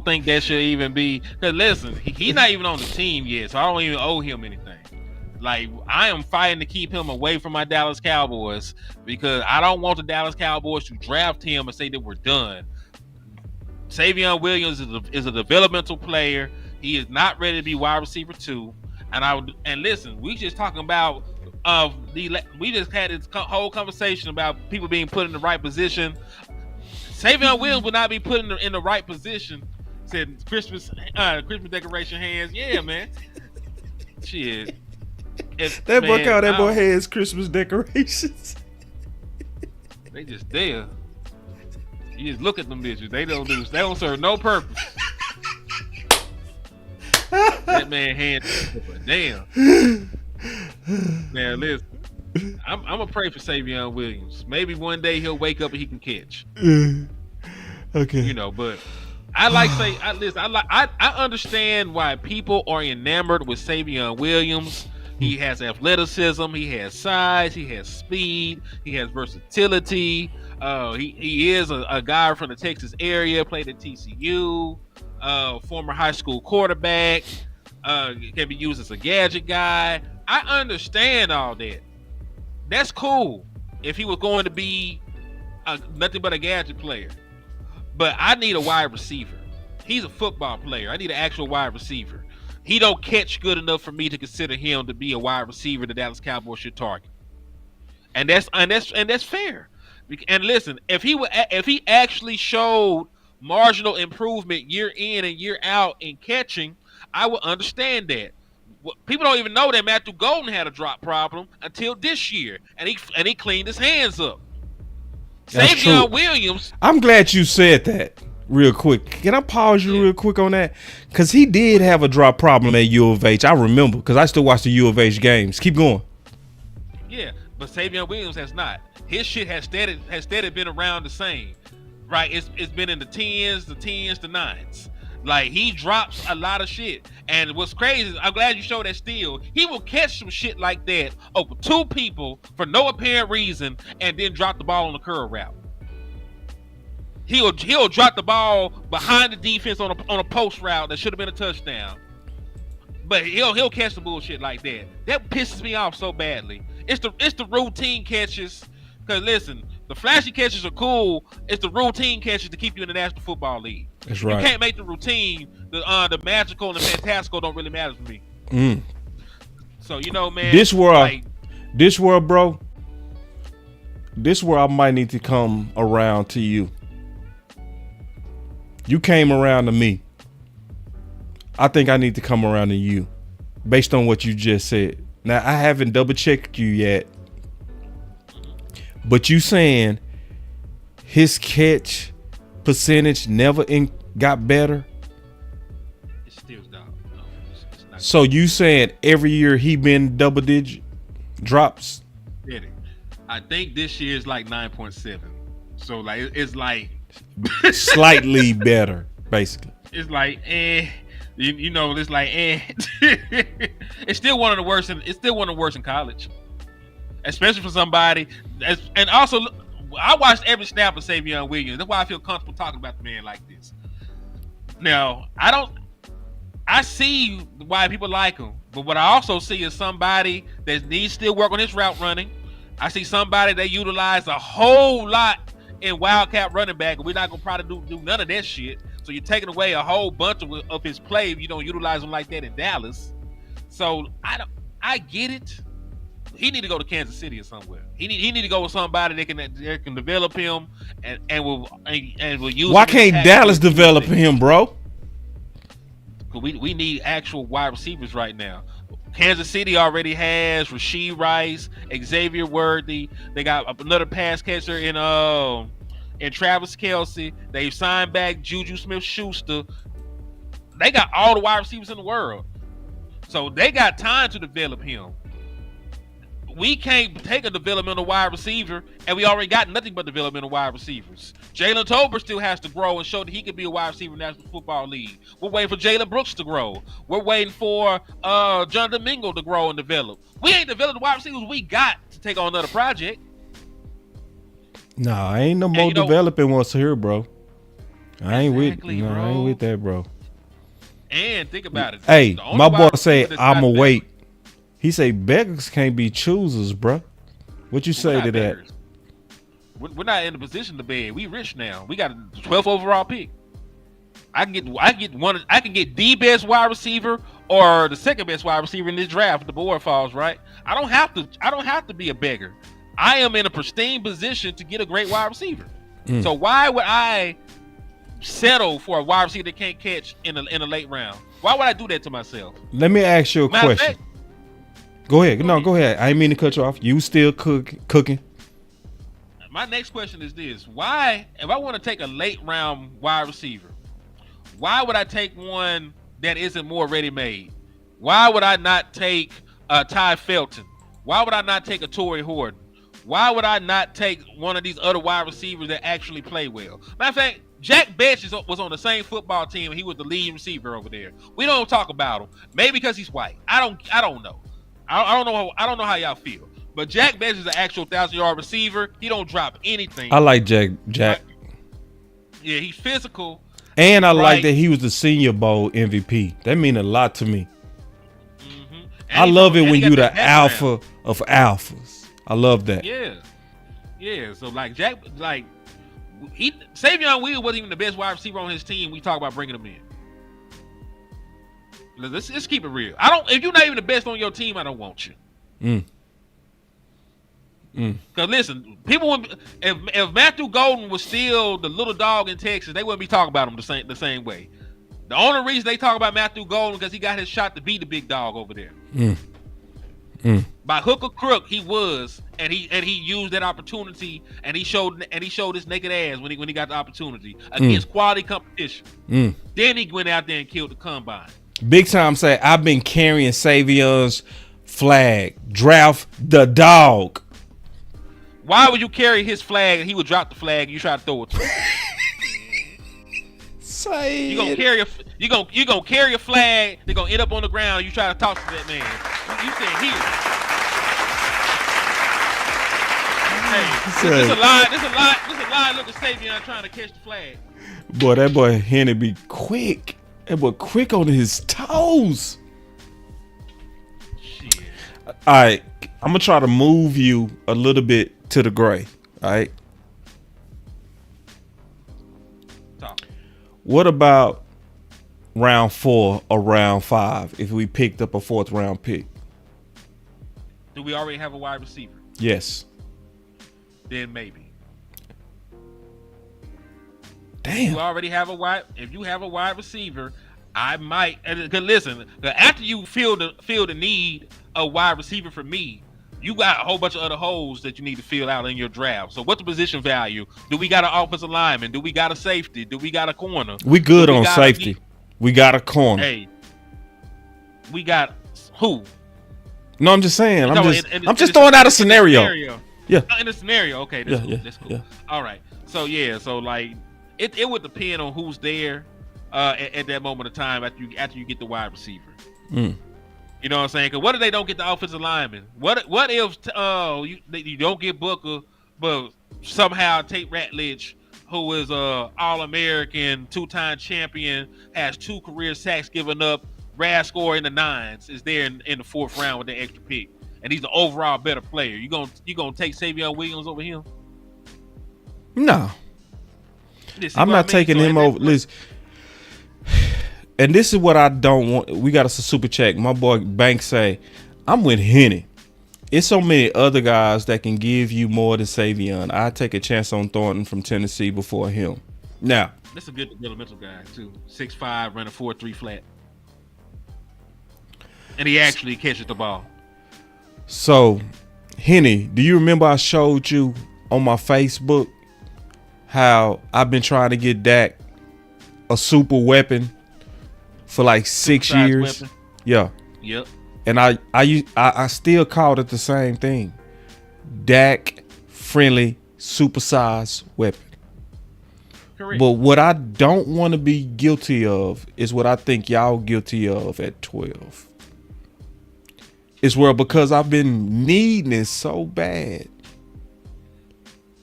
think that should even be. Cause listen, he's not even on the team yet, so I don't even owe him anything. Like, I am fighting to keep him away from my Dallas Cowboys because I don't want the Dallas Cowboys to draft him and say that we're done. Savion Williams is a developmental player. He is not ready to be wide receiver 2. And listen, we just talking about we just had this whole conversation about people being put in the right position. Savion Williams would not be put in the right position. Said Christmas decoration hands. Yeah, man. Shit. That boy has Christmas decorations. They just there. You just look at them bitches. They don't serve no purpose. That man hand, damn. Man, listen. I'm gonna pray for Savion Williams. Maybe one day he'll wake up and he can catch. Okay. You know, but I understand why people are enamored with Savion Williams. He has athleticism, he has size, he has speed, he has versatility. He is a guy from the Texas area, played at TCU, former high school quarterback, can be used as a gadget guy. I understand all that. That's cool if he was going to be nothing but a gadget player. But I need a wide receiver. He's a football player. I need an actual wide receiver. He don't catch good enough for me to consider him to be a wide receiver the Dallas Cowboys should target. And that's fair. And listen, if he actually showed marginal improvement year in and year out in catching, I would understand that. People don't even know that Matthew Golden had a drop problem until this year, and he cleaned his hands up. Savion Williams. I'm glad you said that real quick. Can I pause you real quick on that? Because he did have a drop problem at U of H. I remember because I still watch the U of H games. Keep going. Yeah, but Savion Williams has not. His shit has steady been around the same, right? It's been in the 10s, the 9s. Like, he drops a lot of shit. And what's crazy is, I'm glad you showed that steal. He will catch some shit like that over 2 people for no apparent reason and then drop the ball on the curl route. He'll drop the ball behind the defense on a post route that should have been a touchdown. But he'll catch the bullshit like that. That pisses me off so badly. It's the routine catches. Because listen, the flashy catches are cool. It's the routine catches to keep you in the National Football League. That's right. You can't make the routine. The magical and the fantastical don't really matter to me. So, you know, man. This world, bro. This where I might need to come around to you. You came around to me. I think I need to come around to you based on what you just said. Now, I haven't double checked you yet, but you saying his catch percentage never got better? It's still down. No, it's not. So you saying every year he been double digit drops? I think this year is like 9.7. So like it's like slightly better, basically. It's like you know, it's like it's still one of the worst. It's still one of the worst in college, especially for somebody. And also, I watched every snap of Savion Williams. That's why I feel comfortable talking about the man like this. Now, I see why people like him, but what I also see is somebody that needs still work on his route running. I see somebody that utilize a whole lot in Wildcat running back, and we're not gonna probably do none of that shit. So you're taking away a whole bunch of his play if you don't utilize him like that in Dallas. So I get it. he need to go to Kansas City or somewhere. He need to go with somebody that can develop him and will use. Why can't Dallas develop him, bro? We need actual wide receivers right now. Kansas City already has Rashee Rice, Xavier Worthy. They got another pass catcher in Travis Kelce. They've signed back Juju Smith-Schuster. They got all the wide receivers in the world, so they got time to develop him. We can't take a developmental wide receiver, and we already got nothing but developmental wide receivers. Jalen Tolbert still has to grow and show that he can be a wide receiver in the National Football League. We're waiting for Jalen Brooks to grow. We're waiting for John Domingo to grow and develop. We ain't developed the wide receivers we got to take on another project. Nah, ain't no more developing ones here, bro. I ain't with that, bro. And think about it. Hey, my boy say I'ma wait. He say beggars can't be choosers, bro. What you say to that? We're not in a position to beg. We rich now. We got a 12th overall pick. I can get the best wide receiver or the second best wide receiver in this draft if the board falls right. I don't have to be a beggar. I am in a pristine position to get a great wide receiver. So why would I settle for a wide receiver that can't catch in a late round? Why would I do that to myself? Let me ask you a question. Go ahead. No, go ahead. I ain't mean to cut you off. You still cooking? My next question is this. Why, if I want to take a late round wide receiver, why would I take one that isn't more ready-made? Why would I not take Ty Felton? Why would I not take a Torrey Horton? Why would I not take one of these other wide receivers that actually play well? Matter of fact, Jack Betch was on the same football team and he was the lead receiver over there. We don't talk about him. Maybe because he's white. I don't know. I don't know how y'all feel. But Jack Betch is an actual 1,000-yard receiver. He don't drop anything. I like Jack. Yeah, he's physical. And I like that he was the Senior Bowl MVP. That mean a lot to me. Mm-hmm. I love it when you the alpha of alphas. I love that. Yeah. So Savion Williams wasn't even the best wide receiver on his team. We talk about bringing him in. Let's keep it real. If you're not even the best on your team, I don't want you. Because listen, if Matthew Golden was still the little dog in Texas, they wouldn't be talking about him the same way. The only reason they talk about Matthew Golden because he got his shot to be the big dog over there. By hook or crook, he was, and he used that opportunity, and he showed his naked ass when he got the opportunity against quality competition. Then he went out there and killed the combine. Big time say I've been carrying Savion's flag. Draft the dog. Why would you carry his flag and he would drop the flag and you try to throw it to him? Say you gonna carry a flag, they're gonna end up on the ground and you try to talk to that man. You said here. Hey, there's a line look at Savion trying to catch the flag. Boy, that boy Henny be quick. That boy quick on his toes. Shit. All right, I'm gonna try to move you a little bit to the gray. All right. Talk. What about round 4 or round 5 if we picked up a 4th round pick? Do we already have a wide receiver? Yes. Then maybe. Damn. If you have a wide receiver, I might. Cause listen, after you feel the need a wide receiver for me, you got a whole bunch of other holes that you need to fill out in your draft. So what's the position value? Do we got an offensive lineman? Do we got a safety? Do we got a corner? We good on safety. We got a corner. Hey, we got who? No, I'm just saying. I'm just throwing out a scenario. Yeah. In a scenario. Okay, that's cool. That's cool. Yeah. All right. So like it would depend on who's there at that moment of time after you get the wide receiver. You know what I'm saying? Because what if they don't get the offensive lineman? What if you don't get Booker, but somehow Tate Ratledge, who is a All-American, 2-time champion, has 2 career sacks given up, RAS score in the 9s, is there in the 4th round with the extra pick, and he's the overall better player. You gonna take Savion Williams over him? No. I'm not taking him over. Listen. And this is what I don't want. We got us a super check. My boy Banks say, I'm with Henny. it's so many other guys that can give you more than Savion. I take a chance on Thornton from Tennessee before him. Now, that's a good developmental guy too. 6'5", running 4.3 flat, and he actually catches the ball. So, Henny, do you remember I showed you on my Facebook how I've been trying to get Dak a super weapon for like 6 years? Weapon. Yeah. Yep. And I still called it the same thing. Dak friendly supersized weapon. Correct. But what I don't want to be guilty of is what I think y'all guilty of at 12. It's where because I've been needing it so bad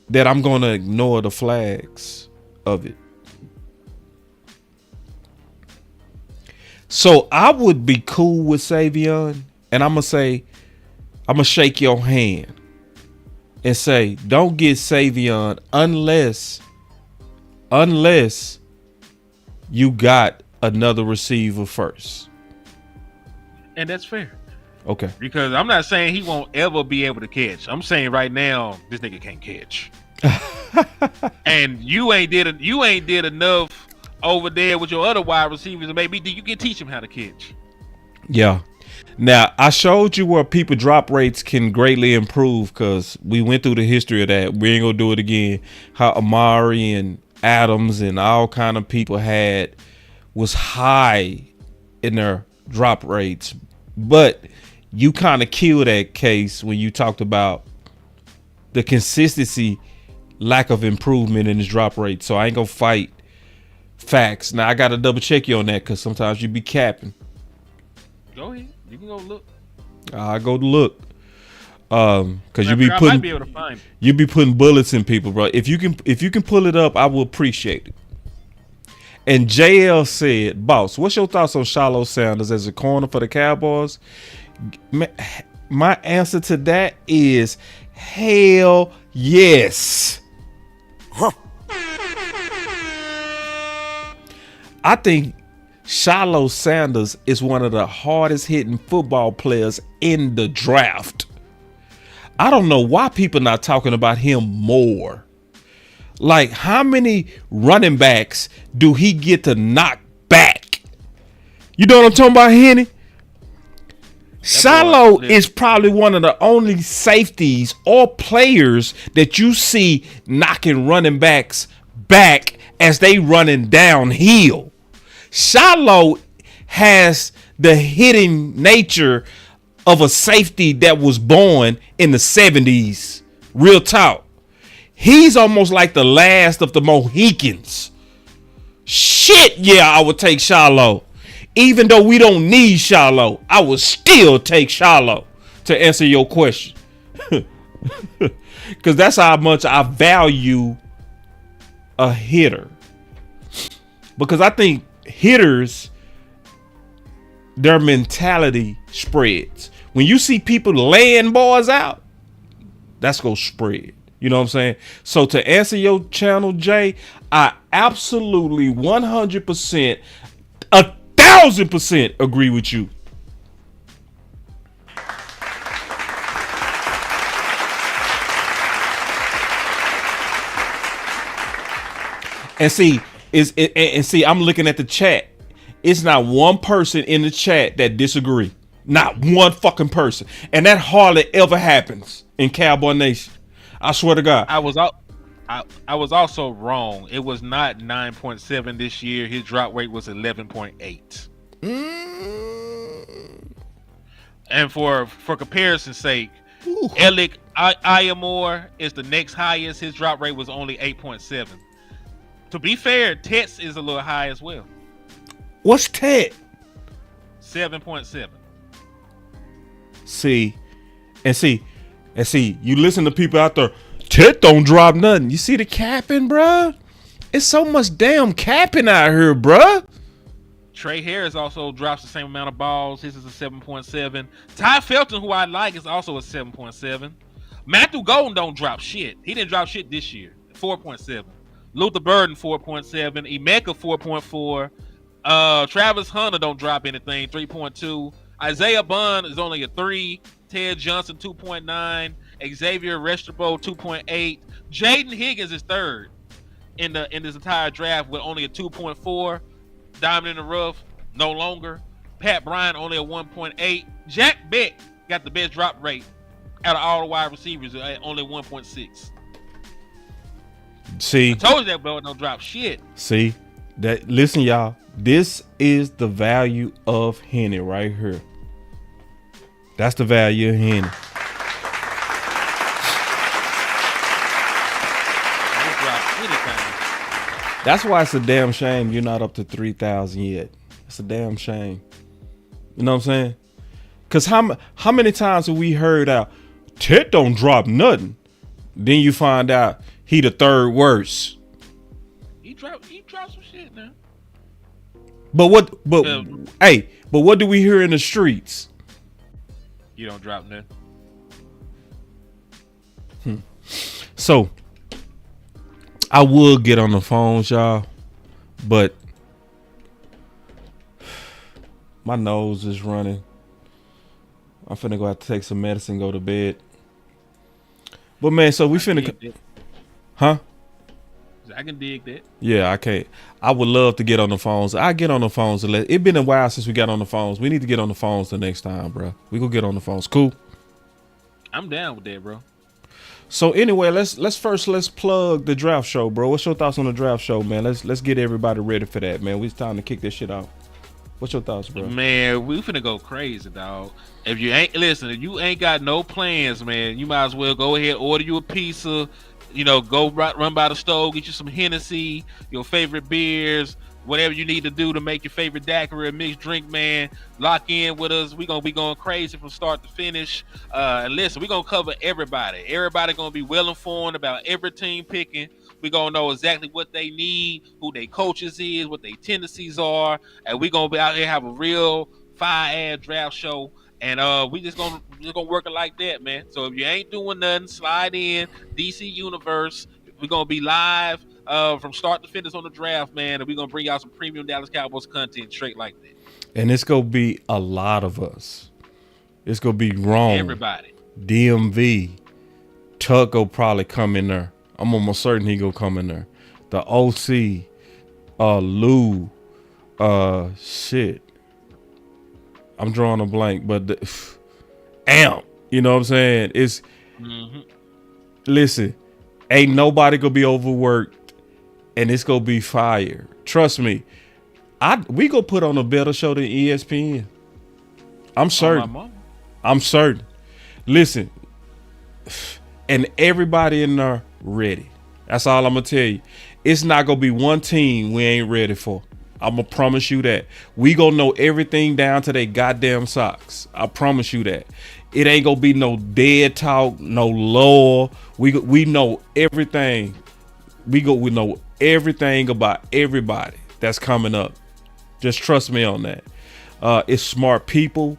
that I'm going to ignore the flags of it. So I would be cool with Savion, and I'm going to shake your hand and say, don't get Savion unless you got another receiver first. And that's fair. Okay. Because I'm not saying he won't ever be able to catch. I'm saying right now, this nigga can't catch. And you ain't did enough over there with your other wide receivers, and maybe you can teach him how to catch. Yeah. Now, I showed you where people drop rates can greatly improve because we went through the history of that. We ain't going to do it again. How Amari and Adams and all kind of people was high in their drop rates. But you kind of killed that case when you talked about the consistency, lack of improvement in his drop rate. So I ain't going to fight facts. Now I got to double check you on that because sometimes you be capping. Go ahead. You can go look. I go to look. Cause you be I might be able to find it. You be putting bullets in people, bro. If you can pull it up, I will appreciate it. And JL said, "Boss, what's your thoughts on Shiloh Sanders as a corner for the Cowboys?" My answer to that is hell yes. Huh. I think Shiloh Sanders is one of the hardest hitting football players in the draft. I don't know why people not talking about him more. Like, how many running backs do he get to knock back? You know what I'm talking about, Henny? Shiloh is probably one of the only safeties or players that you see knocking running backs back as they running downhill. Shiloh has the hitting nature of a safety that was born in the 70s. Real talk. He's almost like the last of the Mohicans. Shit, yeah, I would take Shiloh. Even though we don't need Shiloh, I would still take Shiloh to answer your question. Because that's how much I value a hitter. Because I think hitters, their mentality spreads. When you see people laying boys out, that's gonna spread. You know what I'm saying? So to answer your channel, Jay, I absolutely 100%, 1,000% agree with you. And see, I'm looking at the chat. It's not one person in the chat that disagree. Not one fucking person. And that hardly ever happens in Cowboy Nation. I swear to God. I was also wrong. It was not 9.7 this year. His drop rate was 11.8. And for comparison's sake, Elick Ayamore is the next highest. His drop rate was only 8.7. To be fair, Tet's is a little high as well. What's Tet? 7.7. See, you listen to people out there, Tet don't drop nothing. You see the capping, bruh? It's so much damn capping out here, bruh. Trey Harris also drops the same amount of balls. His is a 7.7. Ty Felton, who I like, is also a 7.7. Matthew Golden don't drop shit. He didn't drop shit this year. 4.7. Luther Burden, 4.7. Emeka, 4.4. Travis Hunter don't drop anything, 3.2. Isaiah Bond is only a 3. Ted Johnson 2.9, Xavier Restrepo 2.8, Jaden Higgins is third in this entire draft with only a 2.4. Diamond in the rough, no longer. Pat Bryant only a 1.8. Jack Beck got the best drop rate out of all the wide receivers at only 1.6. See, I told you that bro don't drop shit. See, that listen, y'all. This is the value of Henny right here. That's the value of Henny. That's why it's a damn shame you're not up to 3,000 yet. It's a damn shame. You know what I'm saying? Because how many times have we heard out, Ted don't drop nothing. Then you find out he the third worst. He dropped some shit now. But what do we hear in the streets? You don't drop nothing. So I would get on the phones, y'all, but my nose is running. I'm finna go have to take some medicine, go to bed. But man, so we finna, huh? I can dig that. Yeah, I can't. I would love to get on the phones. I get on the phones. It's been a while since we got on the phones. We need to get on the phones the next time, bro. We go get on the phones. Cool. I'm down with that, bro. So anyway, let's plug the draft show, bro. What's your thoughts on the draft show, man? Let's get everybody ready for that, man. It's time to kick this shit out. What's your thoughts, bro? Man, we finna go crazy, dog. If you ain't got no plans, man, you might as well go ahead, order you a pizza, go run by the stove, get you some Hennessy, your favorite beers, whatever you need to do to make your favorite daiquiri or mixed drink, man. Lock in with us. We're going to be going crazy from start to finish. And listen, we're going to cover everybody. Everybody going to be well informed about every team picking. We're going to know exactly what they need, who their coaches is, what their tendencies are. And we're going to be out here have a real fire-ass draft show. And we just gonna work it like that, man. So if you ain't doing nothing, slide in DC Universe. We're gonna be live from start to finish on the draft, man, and we're gonna bring y'all some premium Dallas Cowboys content straight like that. And it's gonna be a lot of us. It's gonna be wrong. Everybody. DMV. Tuck will probably come in there. I'm almost certain he gonna come in there. The OC, Lou, shit. I'm drawing a blank, but amp, you know what I'm saying? It's Listen, ain't nobody gonna be overworked, and it's gonna be fire. Trust me, we gonna put on a better show than ESPN. I'm certain. I'm certain. Listen, and everybody in there ready. That's all I'm gonna tell you. It's not gonna be one team we ain't ready for. I'm gonna promise you that. We gonna know everything down to their goddamn socks. I promise you that. It ain't gonna be no dead talk, no lore. We know everything. We know everything about everybody that's coming up. Just trust me on that. It's smart people.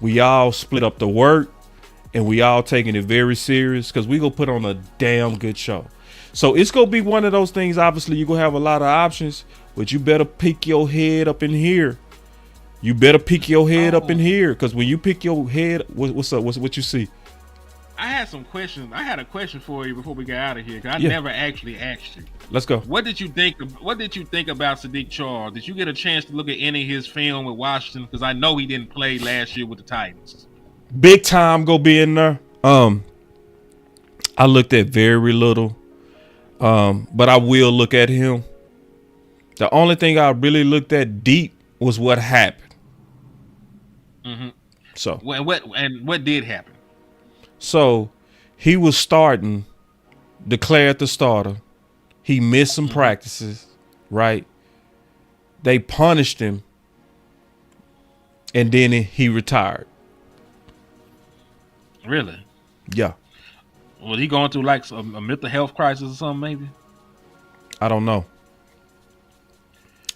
We all split up the work, and we all taking it very serious because we gonna put on a damn good show. So it's gonna be one of those things. Obviously, you gonna have a lot of options. But you better pick your head up in here. You better pick your head up in here, because when you pick your head, what's up? What you see? I had some questions. I had a question for you before we got out of here, because I never actually asked you. Let's go. What did you think? What did you think about Sadiq Charles? Did you get a chance to look at any of his film with Washington? Because I know he didn't play last year with the Titans. Big time go be in there. I looked at very little, but I will look at him. The only thing I really looked at deep was what happened. Mm-hmm. So what did happen? So he was starting, declared the starter. He missed some practices, right? They punished him, and then he retired. Really? Yeah. Was he going through like a mental health crisis or something? Maybe. I don't know.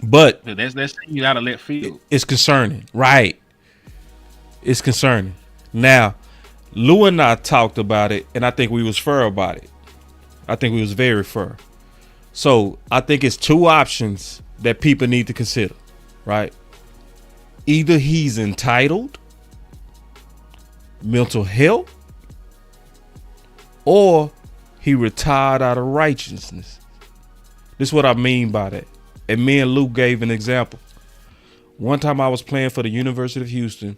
But that's you out of left field. It's concerning, right? It's concerning. Now, Lou and I talked about it, and I think we was fair about it. I think we was very fair. So I think it's two options that people need to consider, right? Either he's entitled, mental health, or he retired out of righteousness. This is what I mean by that. And me and Luke gave an example. One time I was playing for the University of Houston,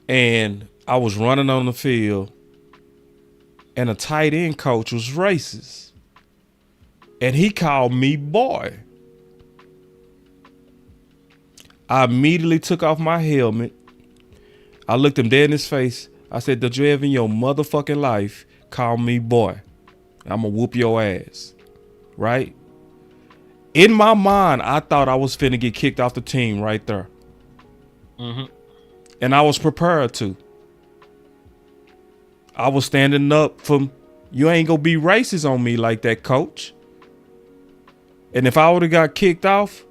and I was running on the field, and a tight end coach was racist. And he called me boy. I immediately took off my helmet. I looked him dead in his face. I said, "Did you ever in your motherfucking life call me boy? I'm going to whoop your ass." Right? In my mind, I thought I was finna get kicked off the team right there. And I was prepared to. I was standing up for, you ain't gonna be racist on me like that, coach. And if I would have got kicked off,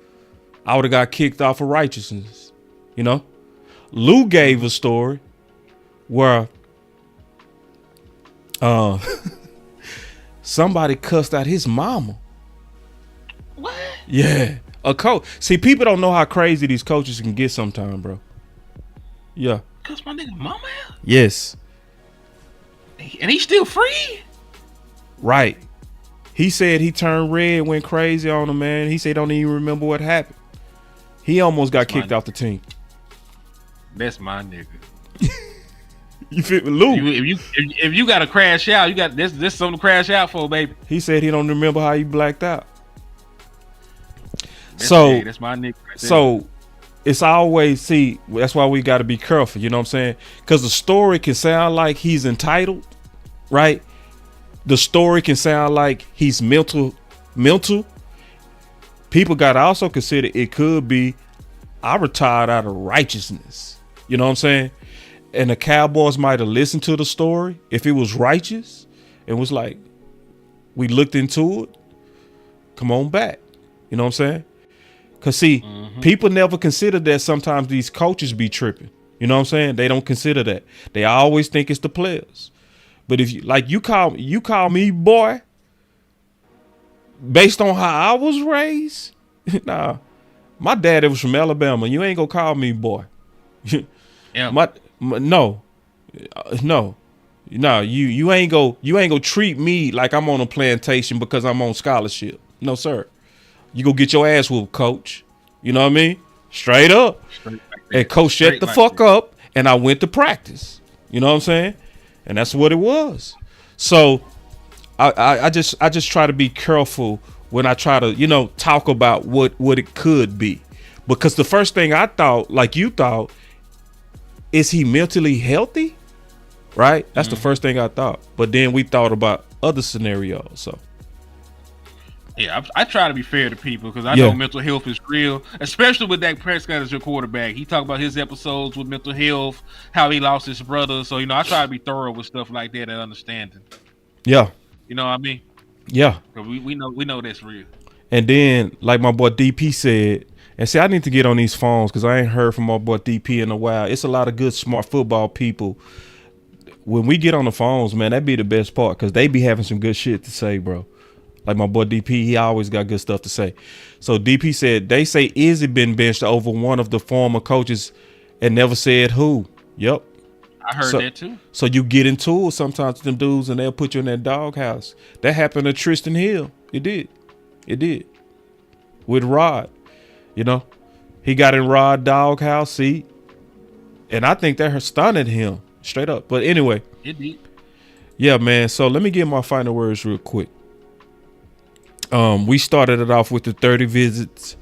I would have got kicked off of righteousness. You know? Lou gave a story where somebody cussed out his mama. What? Yeah. A coach. See, people don't know how crazy these coaches can get sometimes, bro. Yeah. Cuss my nigga mama out? Yes. And he's still free? Right. He said he turned red, went crazy on him, man. He said he don't even remember what happened. He almost got kicked off the team. That's my nigga. You feel me, Lou? If you got to crash out, you got this something to crash out for, baby. He said he don't remember how he blacked out. That's my nigga. Right, so it's always, see, that's why we got to be careful. You know what I'm saying? Because the story can sound like he's entitled, right? The story can sound like he's mental. People got to also consider it could be, I retired out of righteousness. You know what I'm saying? And the Cowboys might have listened to the story if it was righteous and was like, we looked into it. Come on back. You know what I'm saying? Because, see, people never consider that sometimes these coaches be tripping. You know what I'm saying? They don't consider that. They always think it's the players. But if you, like, you call me boy based on how I was raised, nah. My dad was from Alabama. You ain't gonna call me boy. yeah. No. You ain't go treat me like I'm on a plantation because I'm on scholarship. No, sir. You go get your ass whooped, coach. You know what I mean? Straight up. And coach shut the fuck up, and I went to practice. You know what I'm saying? And that's what it was. So I just try to be careful when I try to, talk about what it could be. Because the first thing I thought, like you thought, is he mentally healthy? Right? That's the first thing I thought. But then we thought about other scenarios. So yeah, I try to be fair to people because I know mental health is real, especially with Dak Prescott as your quarterback. He talked about his episodes with mental health, how he lost his brother. So, I try to be thorough with stuff like that and understanding. Yeah. You know what I mean? Yeah. We know that's real. And then, like my boy DP said, and see, I need to get on these phones because I ain't heard from my boy DP in a while. It's a lot of good, smart football people. When we get on the phones, man, that'd be the best part because they be having some good shit to say, bro. Like my boy DP, he always got good stuff to say. So DP said, they say Izzy been benched over one of the former coaches and never said who. Yep. I heard that too. So you get into it sometimes with them dudes and they'll put you in that doghouse. That happened to Tristan Hill. It did. With Rod. He got in Rod doghouse seat. And I think that stunned him straight up. But anyway. It did. Yeah, man. So let me get my final words real quick. We started it off with the 30 visits.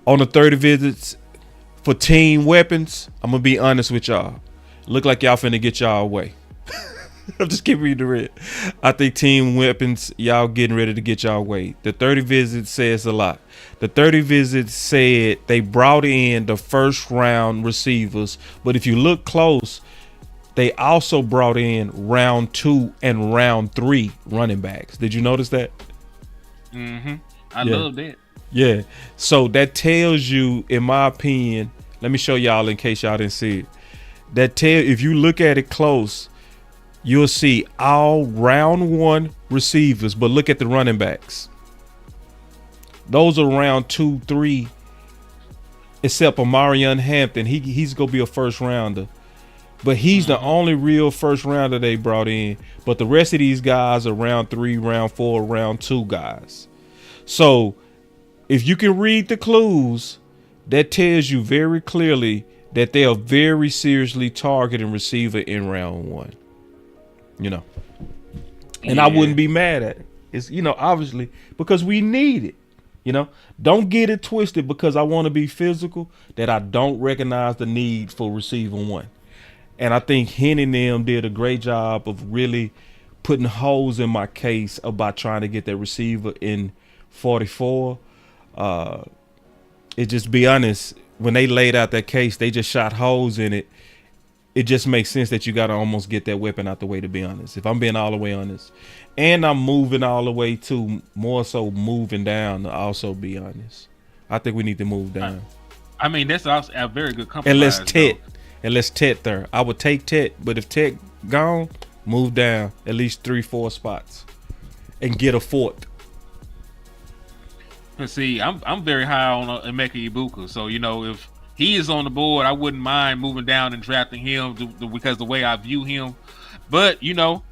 On the 30 visits for team weapons, I'm going to be honest with y'all. Look like y'all finna get y'all away. I'm just giving you the red. I think team weapons, y'all getting ready to get y'all away. The 30 visits says a lot. The 30 visits said they brought in the first round receivers. But if you look close, they also brought in round 2 and round 3 running backs. Did you notice that? I love that. Yeah. So that tells you, in my opinion, let me show y'all in case y'all didn't see it. If you look at it close, you'll see all round 1 receivers, but look at the running backs. Those are round 2, 3, except for Marion Hampton. He's gonna be a first rounder. But he's the only real first rounder they brought in. But the rest of these guys are round 3, round 4, round 2 guys. So if you can read the clues, that tells you very clearly that they are very seriously targeting receiver in round 1. You know. And I wouldn't be mad at it. It's, you know, obviously because we need it. You know, don't get it twisted because I want to be physical that I don't recognize the need for receiver 1. And I think Henny and them did a great job of really putting holes in my case about trying to get that receiver in 44. It just be honest, when they laid out that case, they just shot holes in it. It just makes sense that you got to almost get that weapon out the way, to be honest. If I'm being all the way honest. And I'm moving all the way to more so moving down to also be honest. I think we need to move down. I mean, that's also a very good compromise. Unless Tet there. I would take Tet, but if Tet gone, move down at least 3-4 spots and get a 4th. But see, I'm very high on Emeka Ibuka. So, you know, if he is on the board, I wouldn't mind moving down and drafting him because the way I view him. But, you know,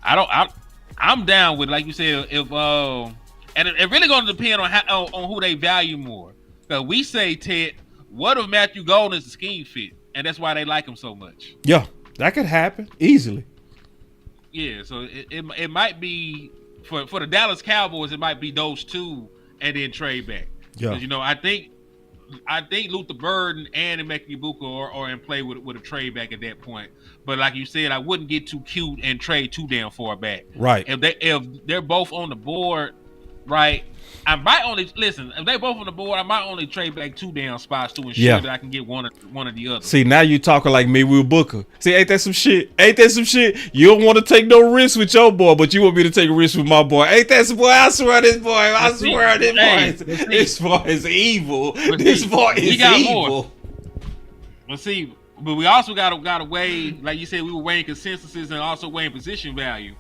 I'm down with, like you said, if and it really going to depend on who they value more. Because we say, Ted, what if Matthew Golden is a scheme fit? And that's why they like him so much. Yeah, that could happen easily. Yeah, so it might be for the Dallas Cowboys. It might be those two, and then trade back. Yeah, because, you know, I think Luther Burden and Emeka Ibuka are in play with a trade back at that point. But like you said, I wouldn't get too cute and trade too damn far back. Right. If they're both on the board, right. I might only listen. If they both on the board, I might only trade back 2 damn spots to ensure that I can get one of the other. See, now you talking like me with Booker. See, ain't that some shit? You don't want to take no risk with your boy, but you want me to take a risk with my boy. Ain't that some boy? I swear this boy. This boy is evil. This boy is evil. More. But we also got to weigh, like you said, we were weighing consensuses and also weighing position value.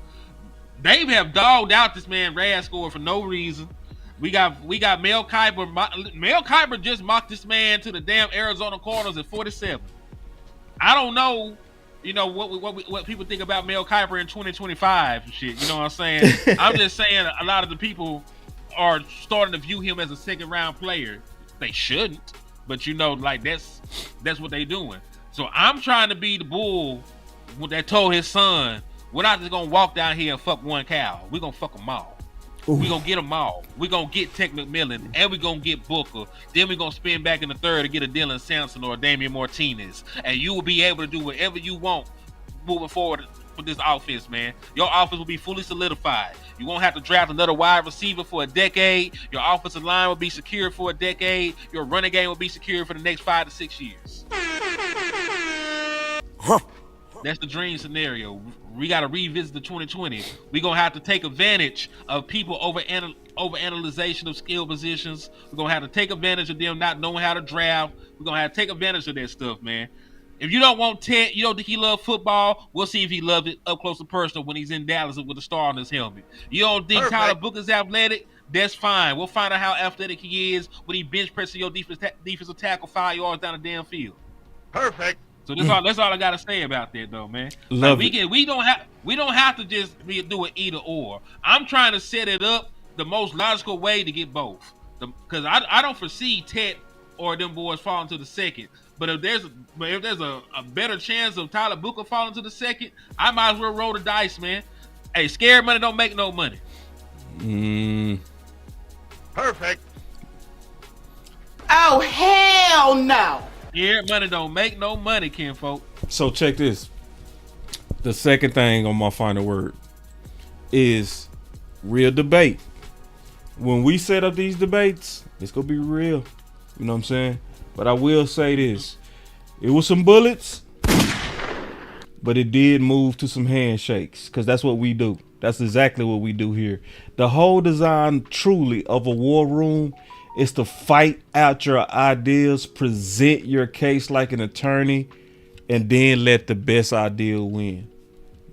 They have dogged out this man RAS score for no reason. We got Mel Kiper. Mel Kiper just mocked this man to the damn Arizona Cardinals at 47. I don't know, you know, what people think about Mel Kiper in 2025 and shit. You know what I'm saying? I'm just saying a lot of the people are starting to view him as a second round player. They shouldn't, but you know, like that's what they doing. So I'm trying to be the bull that told his son, we're not just gonna walk down here and fuck one cow. We're gonna fuck them all. We're going to get them all. We're going to get Tech McMillan, and we're going to get Booker. Then we're going to spin back in the third to get a Dylan Sampson or a Damian Martinez. And you will be able to do whatever you want moving forward with this offense, man. Your offense will be fully solidified. You won't have to draft another wide receiver for a decade. Your offensive line will be secure for a decade. Your running game will be secure for the next 5 to 6 years. That's the dream scenario. We got to revisit the 2020. We're going to have to take advantage of people over analyzation of skill positions. We're going to have to take advantage of them not knowing how to draft. We're going to have to take advantage of that stuff, man. If you don't want Ted, you don't think he loves football, we'll see if he loves it up close and personal when he's in Dallas with a star on his helmet. You don't think Tyler Booker's athletic? That's fine. We'll find out how athletic he is when he bench pressing your defensive tackle 5 yards down the damn field. Perfect. So that's all I gotta say about that, though, man. We don't have to just do an either or. I'm trying to set it up the most logical way to get both, because I don't foresee Ted or them boys falling to the second. But if there's a better chance of Tyler Booker falling to the second, I might as well roll the dice, man. Hey, scared money don't make no money. Perfect. Oh hell no. Yeah, money don't make no money, kinfolk. So check this. The second thing on my final word is real debate. When we set up these debates, it's gonna be real. You know what I'm saying? But I will say this. It was some bullets, but it did move to some handshakes, because that's what we do. That's exactly what we do here. The whole design truly of a war room is to fight out your ideas, present your case like an attorney, and then let the best idea win.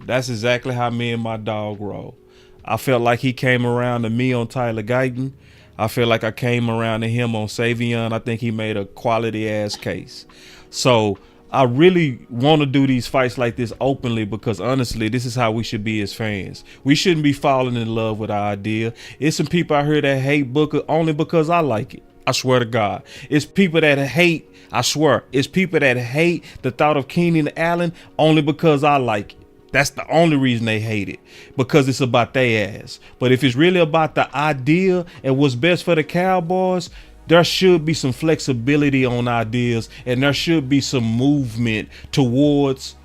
That's exactly how me and my dog roll. I felt like he came around to me on Tyler Guyton. I feel like I came around to him on Savion. I think he made a quality ass case. So I really want to do these fights like this openly because honestly, this is how we should be as fans. We shouldn't be falling in love with our idea. It's some people out here that hate Booker only because I like it. I swear to God. It's people that hate, I swear, it's people that hate the thought of Keenan Allen only because I like it. That's the only reason they hate it, because it's about their ass. But if it's really about the idea and what's best for the Cowboys, there should be some flexibility on ideas and there should be some movement towards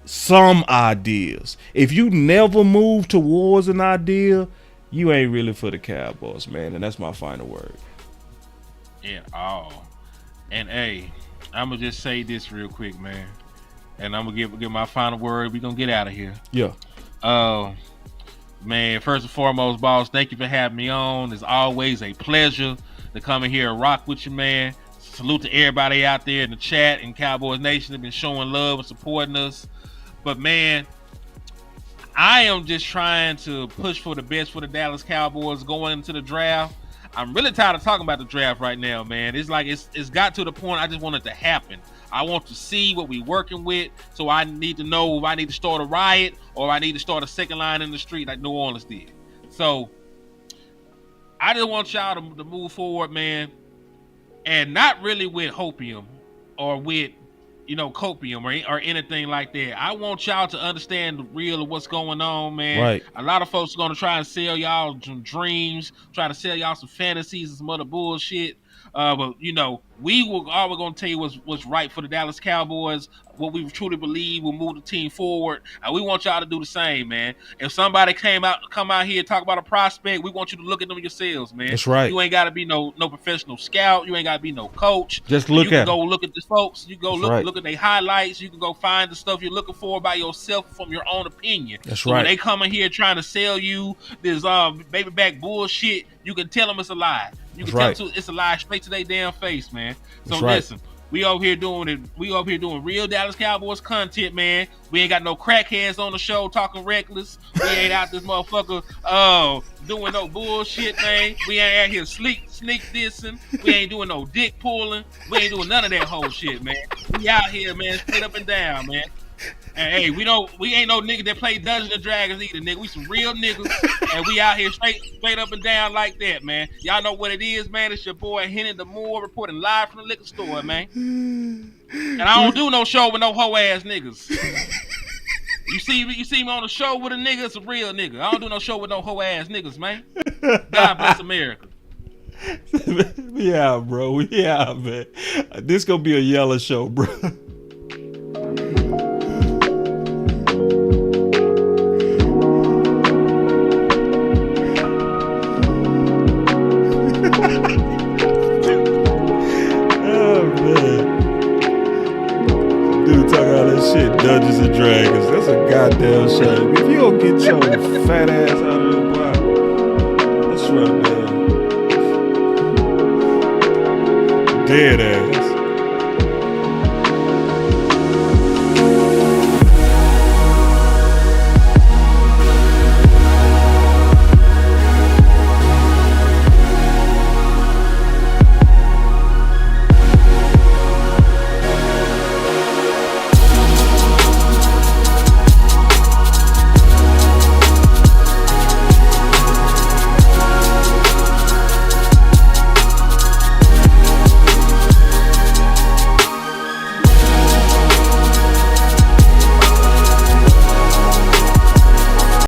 some ideas. If you never move towards an idea, you ain't really for the Cowboys, man. And that's my final word. Yeah. Oh. And hey, I'm gonna just say this real quick, man. And I'm gonna give my final word. We're gonna get out of here. Yeah. Man, first and foremost, boss, thank you for having me on. It's always a pleasure to come in here and rock with you, man. Salute to everybody out there in the chat and Cowboys Nation have been showing love and supporting us. But man, I am just trying to push for the best for the Dallas Cowboys going into the draft. I'm really tired of talking about the draft right now, man. It's like it's got to the point I just want it to happen. I want to see what we're working with, so I need to know if I need to start a riot or I need to start a second line in the street like New Orleans did. So I just want y'all to move forward, man, and not really with hopium or with, copium or anything like that. I want y'all to understand the real of what's going on, man. Right. A lot of folks are going to try and sell y'all some dreams, try to sell y'all some fantasies and some other bullshit. But we will always going to tell you what's right for the Dallas Cowboys, what we truly believe will move the team forward, and we want y'all to do the same, man. If somebody come out here and talk about a prospect, we want you to look at them yourselves, man. That's right. You ain't got to be no professional scout. You ain't got to be no coach. Just look you can at go look at the folks. You go That's look at their highlights. You can go find the stuff you're looking for by yourself from your own opinion. That's so right. When they come in here trying to sell you this baby back bullshit, you can tell them it's a lie. You can tell them it's a lie straight to their damn face, man. So listen, we over here doing it. We over here doing real Dallas Cowboys content, man. We ain't got no crackheads on the show talking reckless. We ain't out this motherfucker doing no bullshit, man. We ain't out here sneak dissing. We ain't doing no dick pulling. We ain't doing none of that whole shit, man. We out here, man, straight up and down, man. And hey, we ain't no nigga that play Dungeons and Dragons either, nigga. We some real niggas, and we out here straight up and down like that, man. Y'all know what it is, man. It's your boy Henny the Moore reporting live from the liquor store, man. And I don't do no show with no hoe ass niggas. You see me on the show with a nigga, it's a real nigga. I don't do no show with no hoe ass niggas, man. God bless America. Yeah, bro. Yeah, man. This gonna be a yellow show, bro. Dungeons and Dragons. That's a goddamn shame. If you don't get your fat ass out of the box, that's right, man. Dead ass.